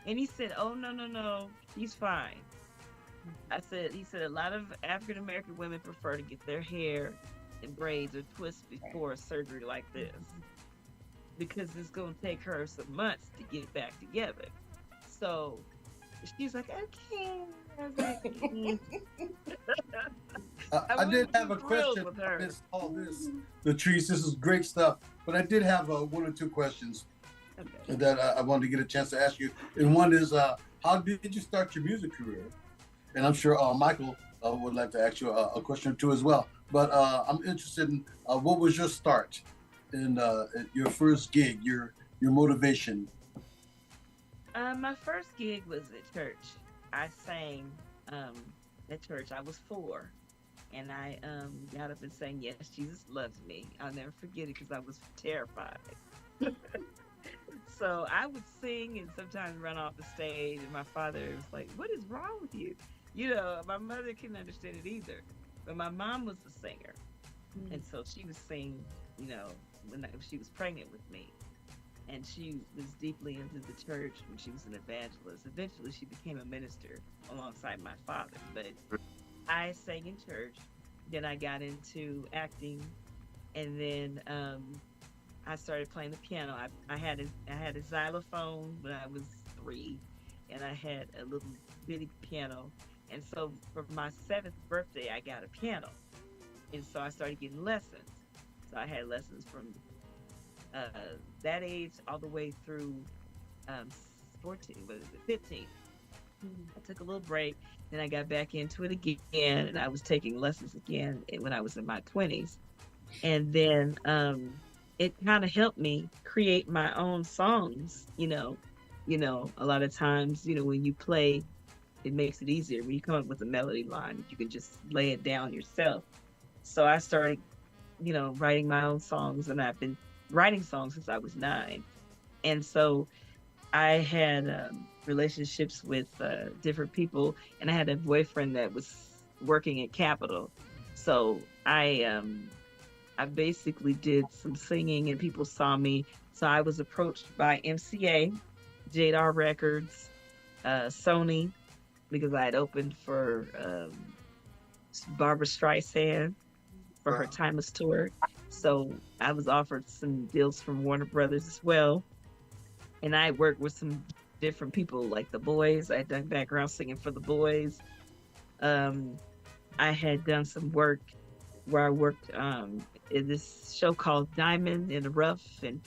And he said, "Oh, no, no, no, she's fine." He said, a lot of African American women prefer to get their hair in braids or twists before a surgery like this because it's going to take her some months to get back together. So she's like, "Okay." I was like, I did have a question. All this, Lettrice, this is great stuff. But I did have one or two questions that I wanted to get a chance to ask you. And one is, how did you start your music career? And I'm sure Michael would like to ask you a question or two as well. But I'm interested in what was your start in your first gig, your motivation? My first gig was at church. I sang at church. I was 4. And I got up and sang, "Yes, Jesus Loves Me." I'll never forget it because I was terrified. So I would sing and sometimes run off the stage. And my father was like, "What is wrong with you?" You know, my mother couldn't understand it either. But my mom was a singer. And so she would sing, you know, when she was pregnant with me. And she was deeply into the church when she was an evangelist. Eventually, she became a minister alongside my father. But I sang in church. Then I got into acting. And then I started playing the piano. I had a xylophone when I was 3. And I had a little bitty piano. And so for my 7th birthday, I got a piano. And so I started getting lessons. So I had lessons from that age all the way through 15. I took a little break, then I got back into it again, and I was taking lessons again when I was in my 20s. And then it kind of helped me create my own songs. You know, a lot of times, you know, when you play, it makes it easier when you come up with a melody line. You can just lay it down yourself. So I started, you know, writing my own songs, and I've been writing songs since I was 9. And so I had relationships with different people, and I had a boyfriend that was working at Capitol. So I basically did some singing, and people saw me. So I was approached by MCA, JR Records, Sony, because I had opened for Barbara Streisand for her Timeless tour. So I was offered some deals from Warner Brothers as well. And I worked with some different people like the Boys. I had done background singing for the Boys. I had done some work where I worked in this show called Diamond in the Rough, and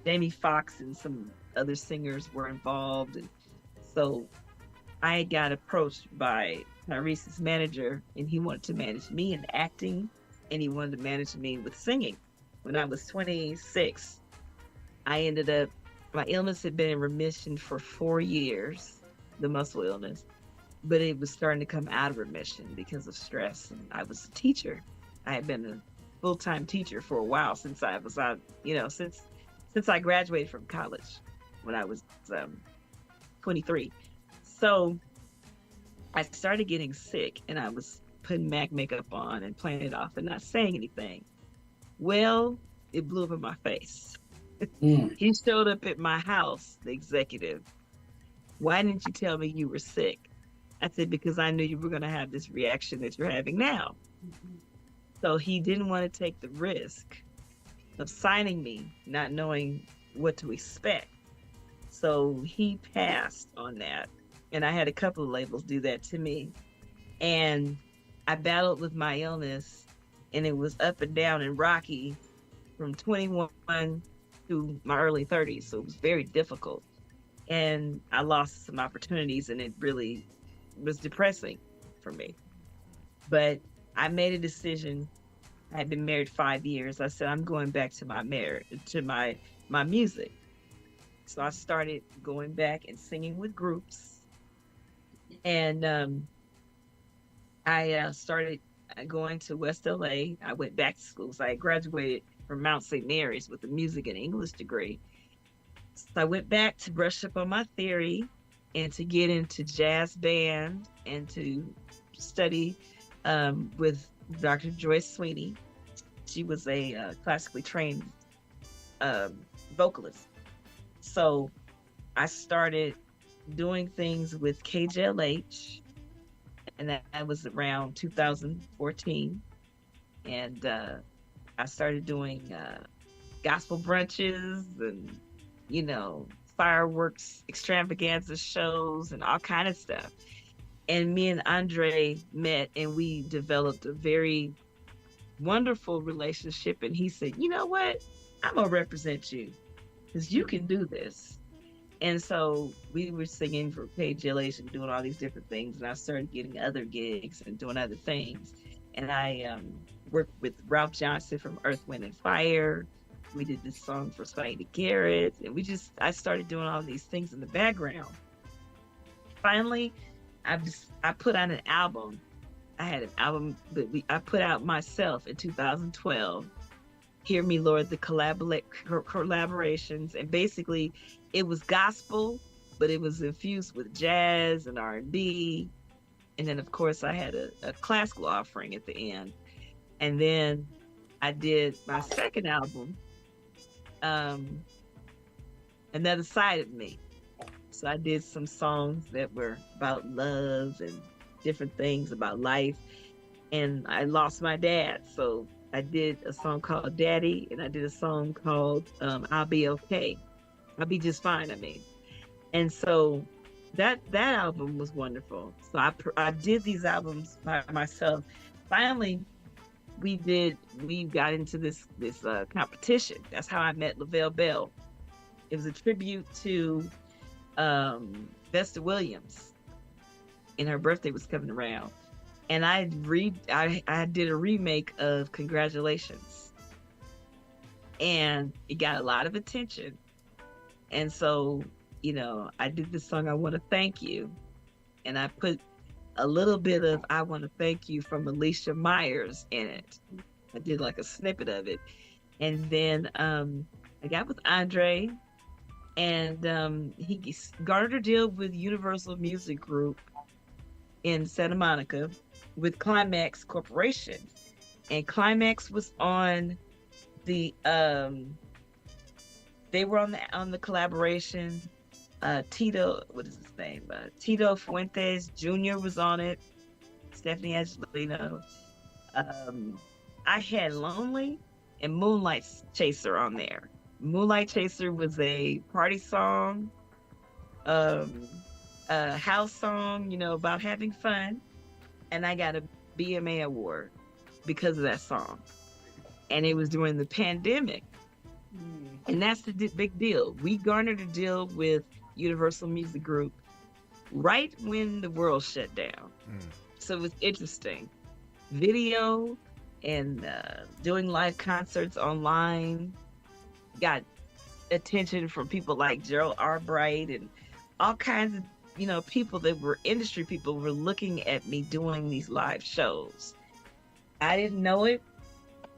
Jamie Foxx and some other singers were involved. And so I got approached by Tyrese's manager, and he wanted to manage me in acting, and he wanted to manage me with singing. When I was 26, I ended up, my illness had been in remission for 4 years, the muscle illness, but it was starting to come out of remission because of stress. And I was a teacher. I had been a full-time teacher for a while since I was out, you know, since I graduated from college when I was 23. So I started getting sick, and I was putting MAC makeup on and playing it off and not saying anything. Well, it blew up in my face. He showed up at my house, the executive. "Why didn't you tell me you were sick?" I said, "Because I knew you were going to have this reaction that you're having now." So he didn't want to take the risk of signing me, not knowing what to expect. So he passed on that. And I had a couple of labels do that to me. And I battled with my illness, and it was up and down and rocky from 21 to my early 30s. So it was very difficult. And I lost some opportunities, and it really was depressing for me. But I made a decision. I had been married 5 years. I said, I'm going back to my marriage, to my music. So I started going back and singing with groups. And I started going to West LA. I went back to school. So I graduated from Mount St. Mary's with a music and English degree. So I went back to brush up on my theory and to get into jazz band and to study with Dr. Joyce Sweeney. She was a classically trained vocalist. So I started doing things with KJLH, and that was around 2014. And I started doing gospel brunches and, fireworks extravaganza shows and all kind of stuff. And me and Andre met, and we developed a very wonderful relationship. And he said, you know what? I'm going to represent you because you can do this. And so we were singing for KJLH and doing all these different things. And I started getting other gigs and doing other things. And I worked with Ralph Johnson from Earth, Wind and Fire. We did this song for Spidey Garrett. And I started doing all these things in the background. Finally, I put out an album. I had an album that I put out myself in 2012. Hear Me, Lord, the collaborations. And basically, it was gospel, but it was infused with jazz and R&B. And then, of course, I had a classical offering at the end. And then I did my second album, Another Side of Me. So I did some songs that were about love and different things about life. And I lost my dad. So I did a song called Daddy, and I did a song called I'll Be Okay. I'll Be Just Fine, I mean. And so that album was wonderful. So I did these albums by myself. Finally, we got into this competition. That's how I met Lavelle Bell. It was a tribute to Vesta Williams, and her birthday was coming around. And I did a remake of Congratulations, and it got a lot of attention. And so, I did this song, I Want to Thank You, and I put a little bit of I Want to Thank You from Alicia Myers in it. I did like a snippet of it. And then I got with Andre, and he garnered a deal with Universal Music Group in Santa Monica with Climax Corporation. And Climax was on the they were on the collaboration. Tito, what is his name? Tito Fuentes Jr. was on it. Stephanie Angelino. I had Lonely and Moonlight Chaser on there. Moonlight Chaser was a party song, a house song, about having fun. And I got a BMA award because of that song. And it was during the pandemic. And that's the big deal. We garnered a deal with Universal Music Group right when the world shut down. So it was interesting. Video and doing live concerts online got attention from people like Gerald Albright and all kinds of people that were industry people were looking at me doing these live shows. I didn't know it,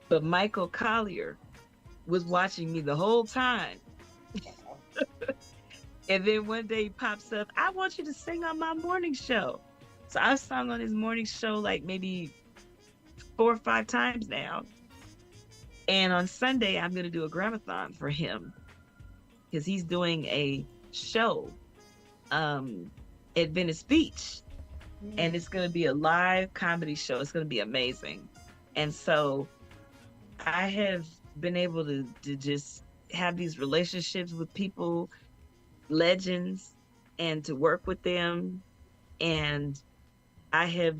but Michael Collier was watching me the whole time. And then one day he pops up, I want you to sing on my morning show. So I've sung on his morning show like maybe 4 or 5 times now. And on Sunday, I'm going to do a gramathon for him because he's doing a show at Venice Beach. And it's going to be a live comedy show. It's going to be amazing. And so I have been able to just have these relationships with people, legends, and to work with them. And I have,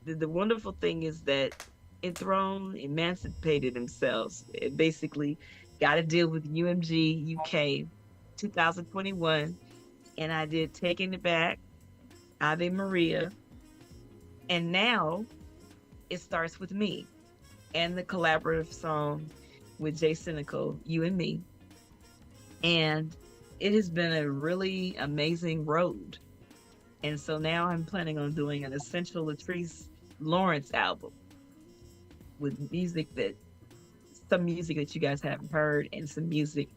the wonderful thing is that Enthroned emancipated themselves. It basically got a deal with UMG UK 2021. And I did Taking It Back, Ave Maria. And now it starts with me and the collaborative song with Jay Cynical, You and Me. And it has been a really amazing road. And so now I'm planning on doing an essential Lettrice Lawrence album with some music that you guys haven't heard and some music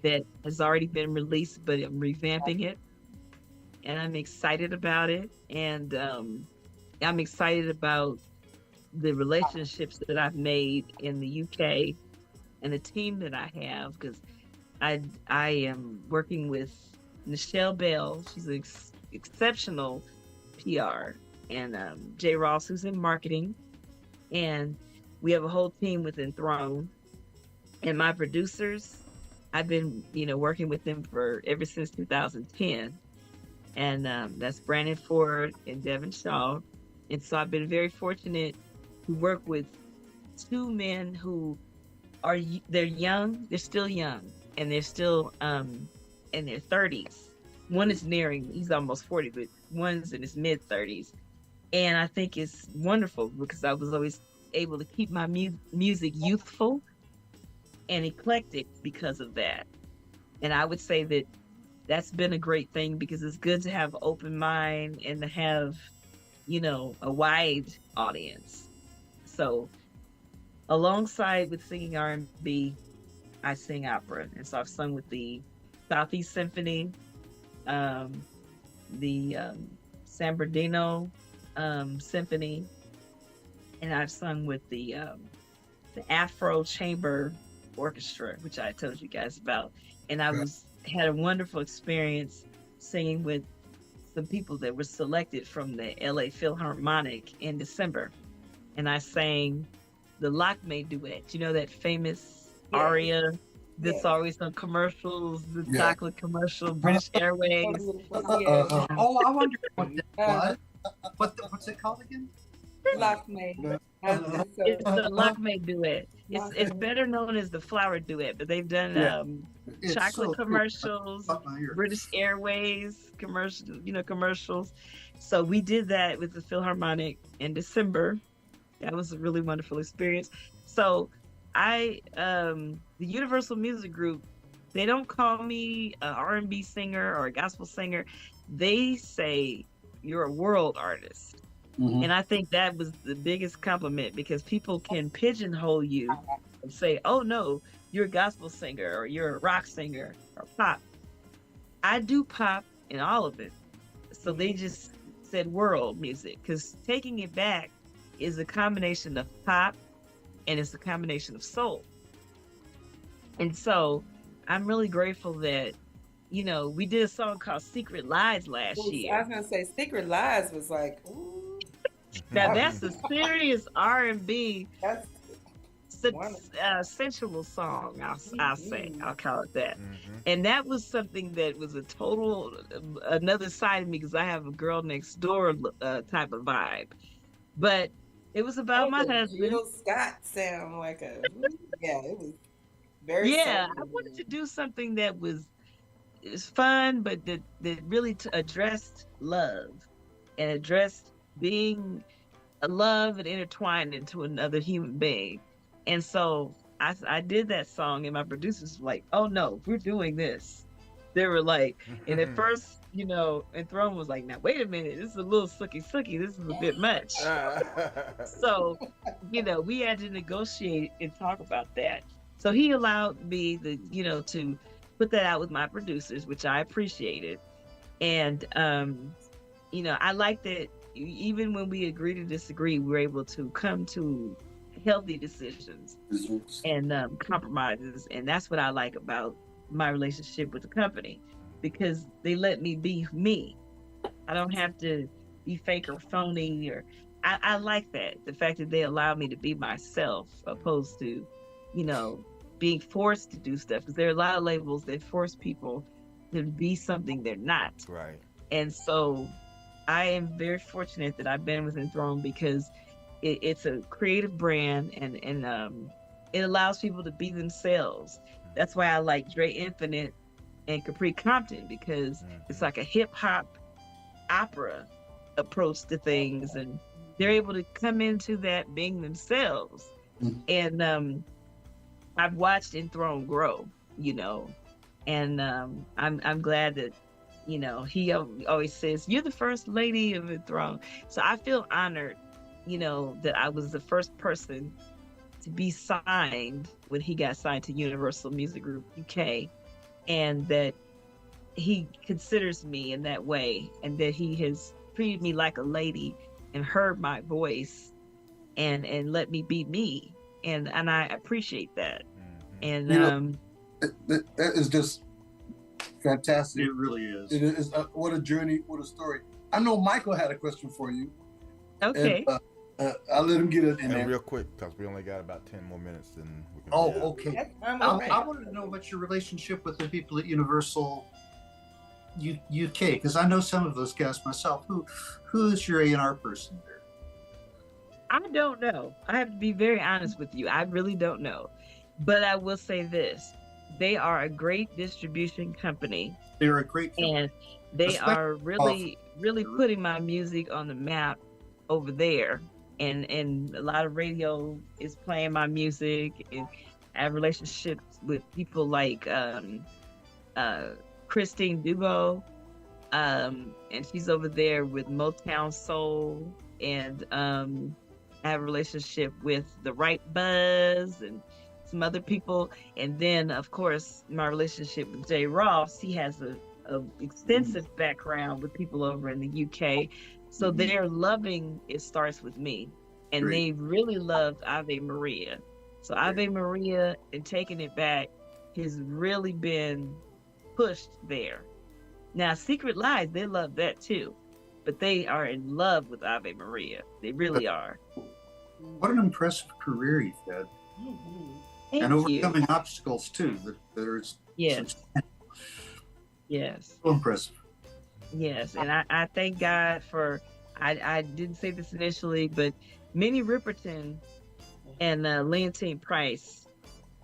that has already been released, but I'm revamping it. And I'm excited about it. And I'm excited about the relationships that I've made in the UK and the team that I have, because I am working with Nichelle Bell. She's an exceptional PR, and Jay Ross, who's in marketing, and we have a whole team within Throne. And my producers, I've been working with them for ever since 2010, and that's Brandon Ford and Devin Shaw. And so I've been very fortunate to work with two men who they're young, they're still young, and they're still in their 30s. One is he's almost 40, but one's in his mid 30s. And I think it's wonderful because I was always able to keep my music youthful and eclectic because of that. And I would say that that's been a great thing because it's good to have an open mind and to have, a wide audience. So alongside with singing R&B, I sing opera. And so I've sung with the Southeast Symphony, the San Bernardino Symphony, and I've sung with the Afro Chamber Orchestra, which I told you guys about. And I had a wonderful experience singing with some people that were selected from the LA Philharmonic in December. And I sang the Lockmate duet. That famous aria that's always on commercials, the chocolate commercial, British Airways. Oh, I wonder what that was. What's it called again? Lockmate. It's the Lockmate duet. It's better known as the Flower duet, but they've done chocolate commercials, British Airways commercials. So we did that with the Philharmonic in December. That was a really wonderful experience. So the Universal Music Group, they don't call me an R&B singer or a gospel singer. They say you're a world artist. Mm-hmm. And I think that was the biggest compliment because people can pigeonhole you and say, oh no, you're a gospel singer or you're a rock singer or pop. I do pop in all of it. So they just said world music because Taking It Back is a combination of pop and it's a combination of soul. And so I'm really grateful that, we did a song called Secret Lies last year. I was going to say Secret Lies was like, ooh. Now that's a serious R&B, sensual song. I'll call it that. Mm-hmm. And that was something that was a total another side of me because I have a girl next door type of vibe. But it was about my husband. Jill Scott sound like it was very. Yeah, I wanted to do something that was fun, but that really addressed love and addressed being loved and intertwined into another human being. And so I did that song and my producers were like, oh no, we're doing this. They were like, and at first, and Throne was like, now wait a minute, this is a little sucky. This is a bit much. So, we had to negotiate and talk about that. So he allowed me to put that out with my producers, which I appreciated. And, I like that even when we agree to disagree, we're able to come to healthy decisions and compromises. And that's what I like about my relationship with the company, because they let me be me. I don't have to be fake or phony, or I like that. The fact that they allow me to be myself opposed to, being forced to do stuff. Because there are a lot of labels that force people to be something they're not. Right. And so I am very fortunate that I've been within Throne because it's a creative brand and it allows people to be themselves. That's why I like Dre Infinite and Capri Compton, because it's like a hip hop opera approach to things, and they're able to come into that being themselves. And I've watched Enthroned grow, and I'm glad that he always says, you're the first lady of Enthroned. So I feel honored, that I was the first person to be signed when he got signed to Universal Music Group UK, and that he considers me in that way, and that he has treated me like a lady and heard my voice and let me be me. And I appreciate that. And that is just fantastic. It really is. It is what a journey, what a story. I know Michael had a question for you. Okay. And, I'll let him get it in And there. real quick, because we only got about 10 more minutes, then we can. Oh, yeah. okay. I'm I okay. wanted to know about your relationship with the people at Universal UK, because I know some of those guys myself. Who is your A&R person there? I don't know. I have to be very honest with you. I really don't know. But I will say this. They are a great distribution company. They're a great company. And they Especially are really putting my music on the map over there. And a lot of radio is playing my music. And I have relationships with people like Christine Dubo. And she's over there with Motown Soul. And I have a relationship with the Right Buzz and some other people. And then, of course, my relationship with Jay Ross, he has a extensive background with people over in the UK. So they're loving It Starts With Me. And they really loved Ave Maria. So Ave Maria and Taking It Back has really been pushed there. Now, Secret Lies, they love that too. But they are in love with Ave Maria. They really are. What an impressive career you've had. Thank and overcoming you. obstacles too that are Yes. Yes. so impressive. Yes. And I thank God for, I didn't say this initially, but Minnie Riperton and Leontine Price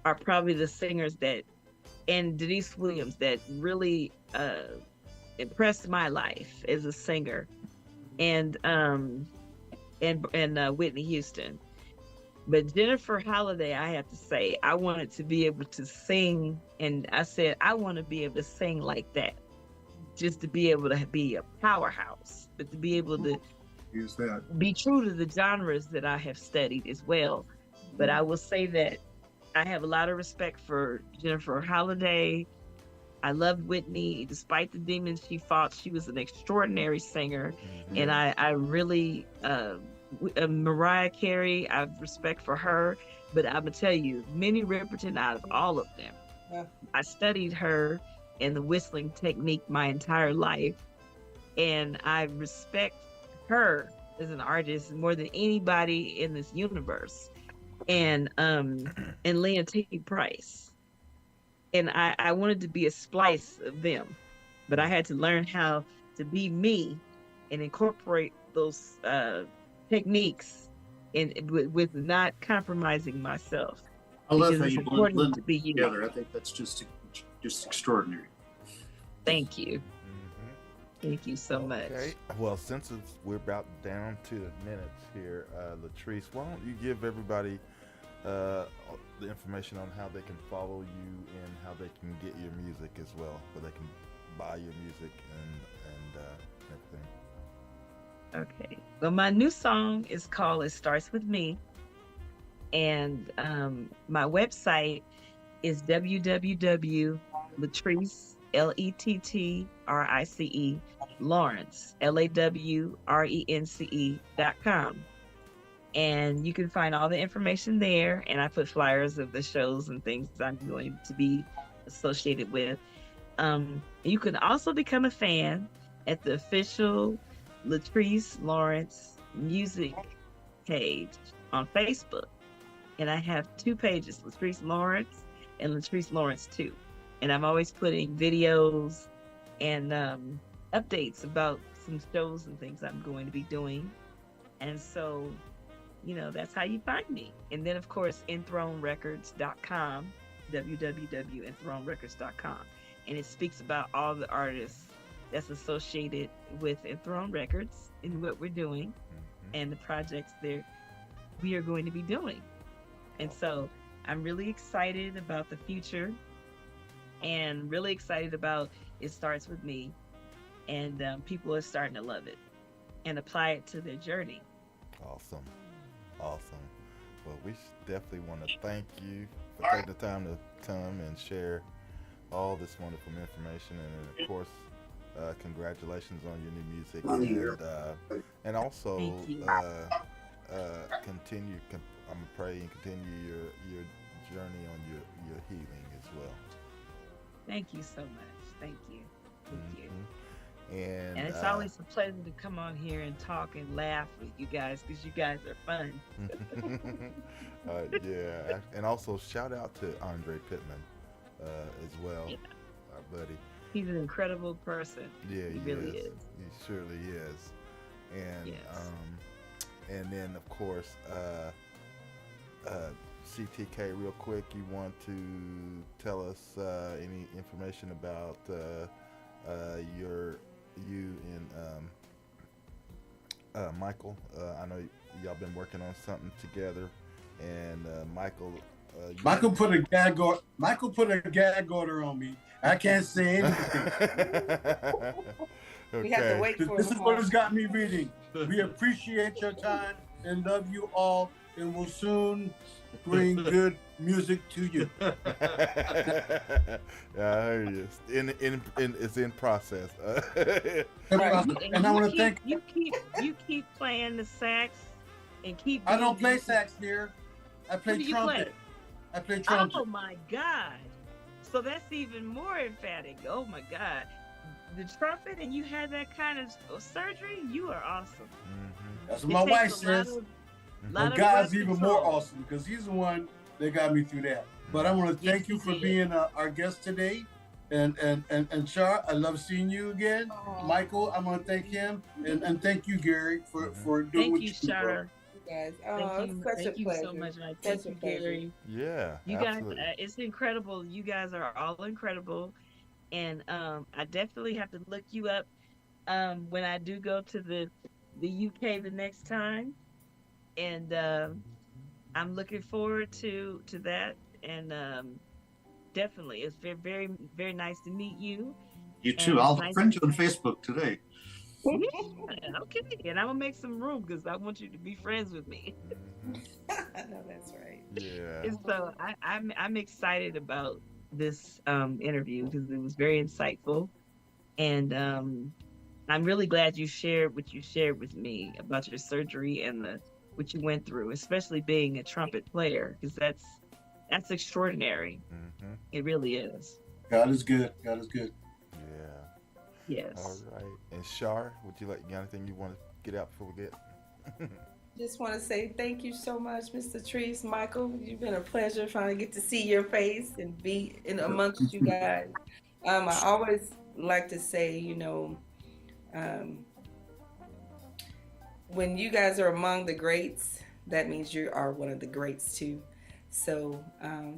are probably the singers that, and Denise Williams, that really impressed my life as a singer, and Whitney Houston. But Jennifer Holliday, I have to say, I wanted to be able to sing, and I said I want to be able to sing like that, just to be able to be a powerhouse, but to be able to Use that. be true to the genres that I have studied as well. But I will say that I have a lot of respect for Jennifer Holliday. I loved Whitney, despite the demons she fought. She was an extraordinary singer, and I really Mariah Carey, I have respect for her. But I'm gonna tell you, Minnie Riperton, out of all of them, I studied her and the whistling technique my entire life, and I respect her as an artist more than anybody in this universe. And Leontine Price. And I wanted to be a splice of them, but I had to learn how to be me and incorporate those techniques with not compromising myself. I love Because how it's you important blend to be you. together. I think that's just extraordinary. Thank you. Thank you so much. Okay. Well, since we're about down to the minutes here, Lettrice, why don't you give everybody the information on how they can follow you and how they can get your music as well, where they can buy your music and everything. Okay. Well, my new song is called It Starts With Me. And my website is www.Lettrice, Lettrice, Lawrence, LAWRENCE.com. And you can find all the information there. And I put flyers of the shows and things I'm going to be associated with. You can also become a fan at the official Lettrice Lawrence music page on Facebook. And I have two pages, Lettrice Lawrence and Lettrice Lawrence 2. And I'm always putting videos and updates about some shows and things I'm going to be doing. And so, that's how you find me. And then, of course, enthronerecords.com, www.enthronerecords.com. And it speaks about all the artists that's associated with Enthrone Records and what we're doing and the projects we are going to be doing. And so I'm really excited about the future and really excited about It Starts With Me. And people are starting to love it and apply it to their journey. Awesome. Well, we definitely want to thank you for taking the time to come and share all this wonderful information. And of course, congratulations on your new music. And also continue, I'm praying, continue your journey on your healing as well. Thank you so much. Thank you. Thank you. And And it's always a pleasure to come on here and talk and laugh with you guys because you guys are fun. yeah, and also shout out to Andre Pittman as well, Yeah. our buddy. He's an incredible person. Yeah, He really is. He surely is. And Yes. and then of course, CTK, real quick, you want to tell us any information about you and Michael? I know y'all been working on something together, and Michael. Michael put a gag order. Michael put a gag order on me. I can't say anything. We have to wait for This him. is what has got me reading. We appreciate your time and love you all, and will soon bring good music to you. Yeah, I hear you. It's in process. And I want to thank. you keep playing the sax and keep. I don't doing play sax, dear. I play What do you trumpet. play? I play trumpet. Oh my God! So that's even more emphatic. Oh my God! The trumpet, and you had that kind of surgery. You are awesome. That's It what my wife takes a lot says. of- But lot of God's breath even more control. awesome because He's the one that got me through that. But I want to Yes, thank you he for did. being our guest today, and Char, I love seeing you again. Michael, I'm gonna thank him, and thank you, Gary, for doing Thank what you, you do. Shara. bro. Guys. Thank Oh, you, it's such a thank you pleasure. so much, Mike. Such Thank a you, pleasure. Gary. Yeah, You absolutely. guys, it's incredible. You guys are all incredible, and I definitely have to look you up when I do go to the UK the next time, and I'm looking forward to that. And definitely, it's very, very, very nice to meet you. You too. And I'll nice friend to- you on Facebook today. Yeah, okay, and I'm gonna make some room because I want you to be friends with me. I know that's right. Yeah. And so I'm excited about this interview because it was very insightful, and I'm really glad you shared what you shared with me about your surgery and what you went through, especially being a trumpet player, because that's extraordinary. It really is. God is good. God is good. Yeah. Yes. All right. And Shar, would you like got anything you want to get out before we get? Just want to say thank you so much, Mr. Treese, Michael. You've been a pleasure trying to get to see your face and be in amongst you guys. I always like to say, when you guys are among the greats, that means you are one of the greats too. So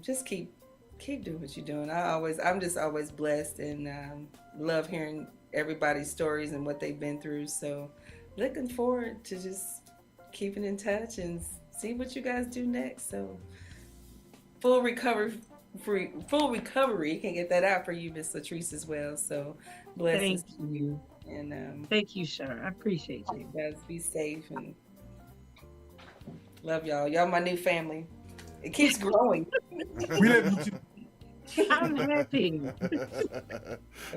just keep doing what you're doing. I'm just always blessed and love hearing everybody's stories and what they've been through. So looking forward to just keeping in touch and see what you guys do next. So full recovery. You can get that out for you, Miss Lettrice, as well. So blessings Thank to you. And Thank you, Shar. I appreciate you. guys be safe and love y'all. Y'all my new family. It keeps growing. We love you too. I'm happy.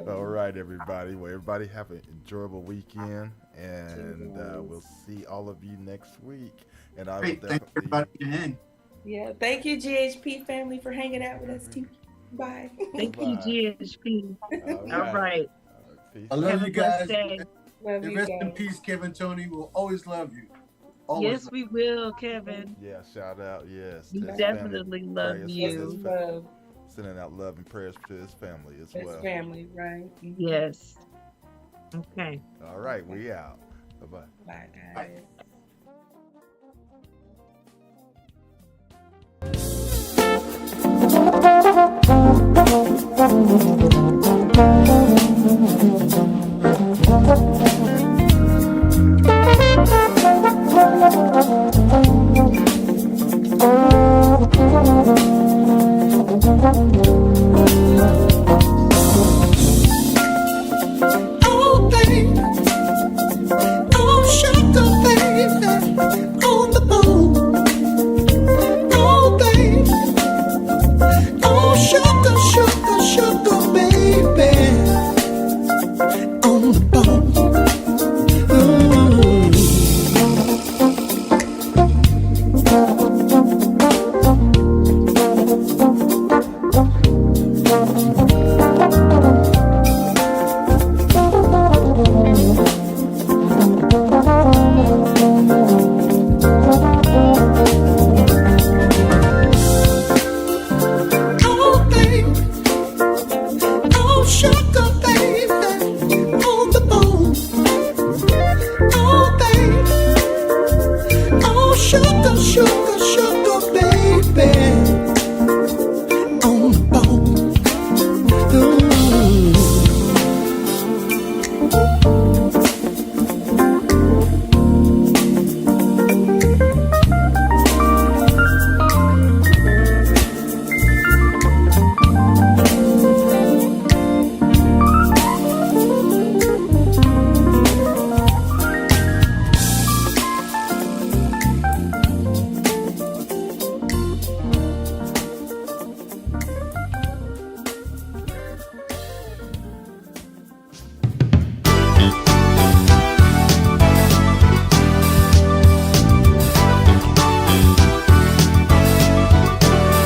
All right, everybody. Well, everybody have an enjoyable weekend, and we'll see all of you next week. And I will Great. Thank definitely. everybody for hanging. Yeah. Thank you, GHP family, for hanging out with us too. Bye. Thank you, Bye. GHP. All All right. Peace. I love Have you a blessed guys. day. Love And you rest in guys. peace, Kevin Tony. We'll always love you. Always Yes, we will, Kevin. Yeah, shout out. Yes. We to his definitely family. love Prayers for you. his Love Sending out love and prayers to his family as his well. family, right? Yes. Okay. All right, we out. Bye bye. Bye, guys. Thank you.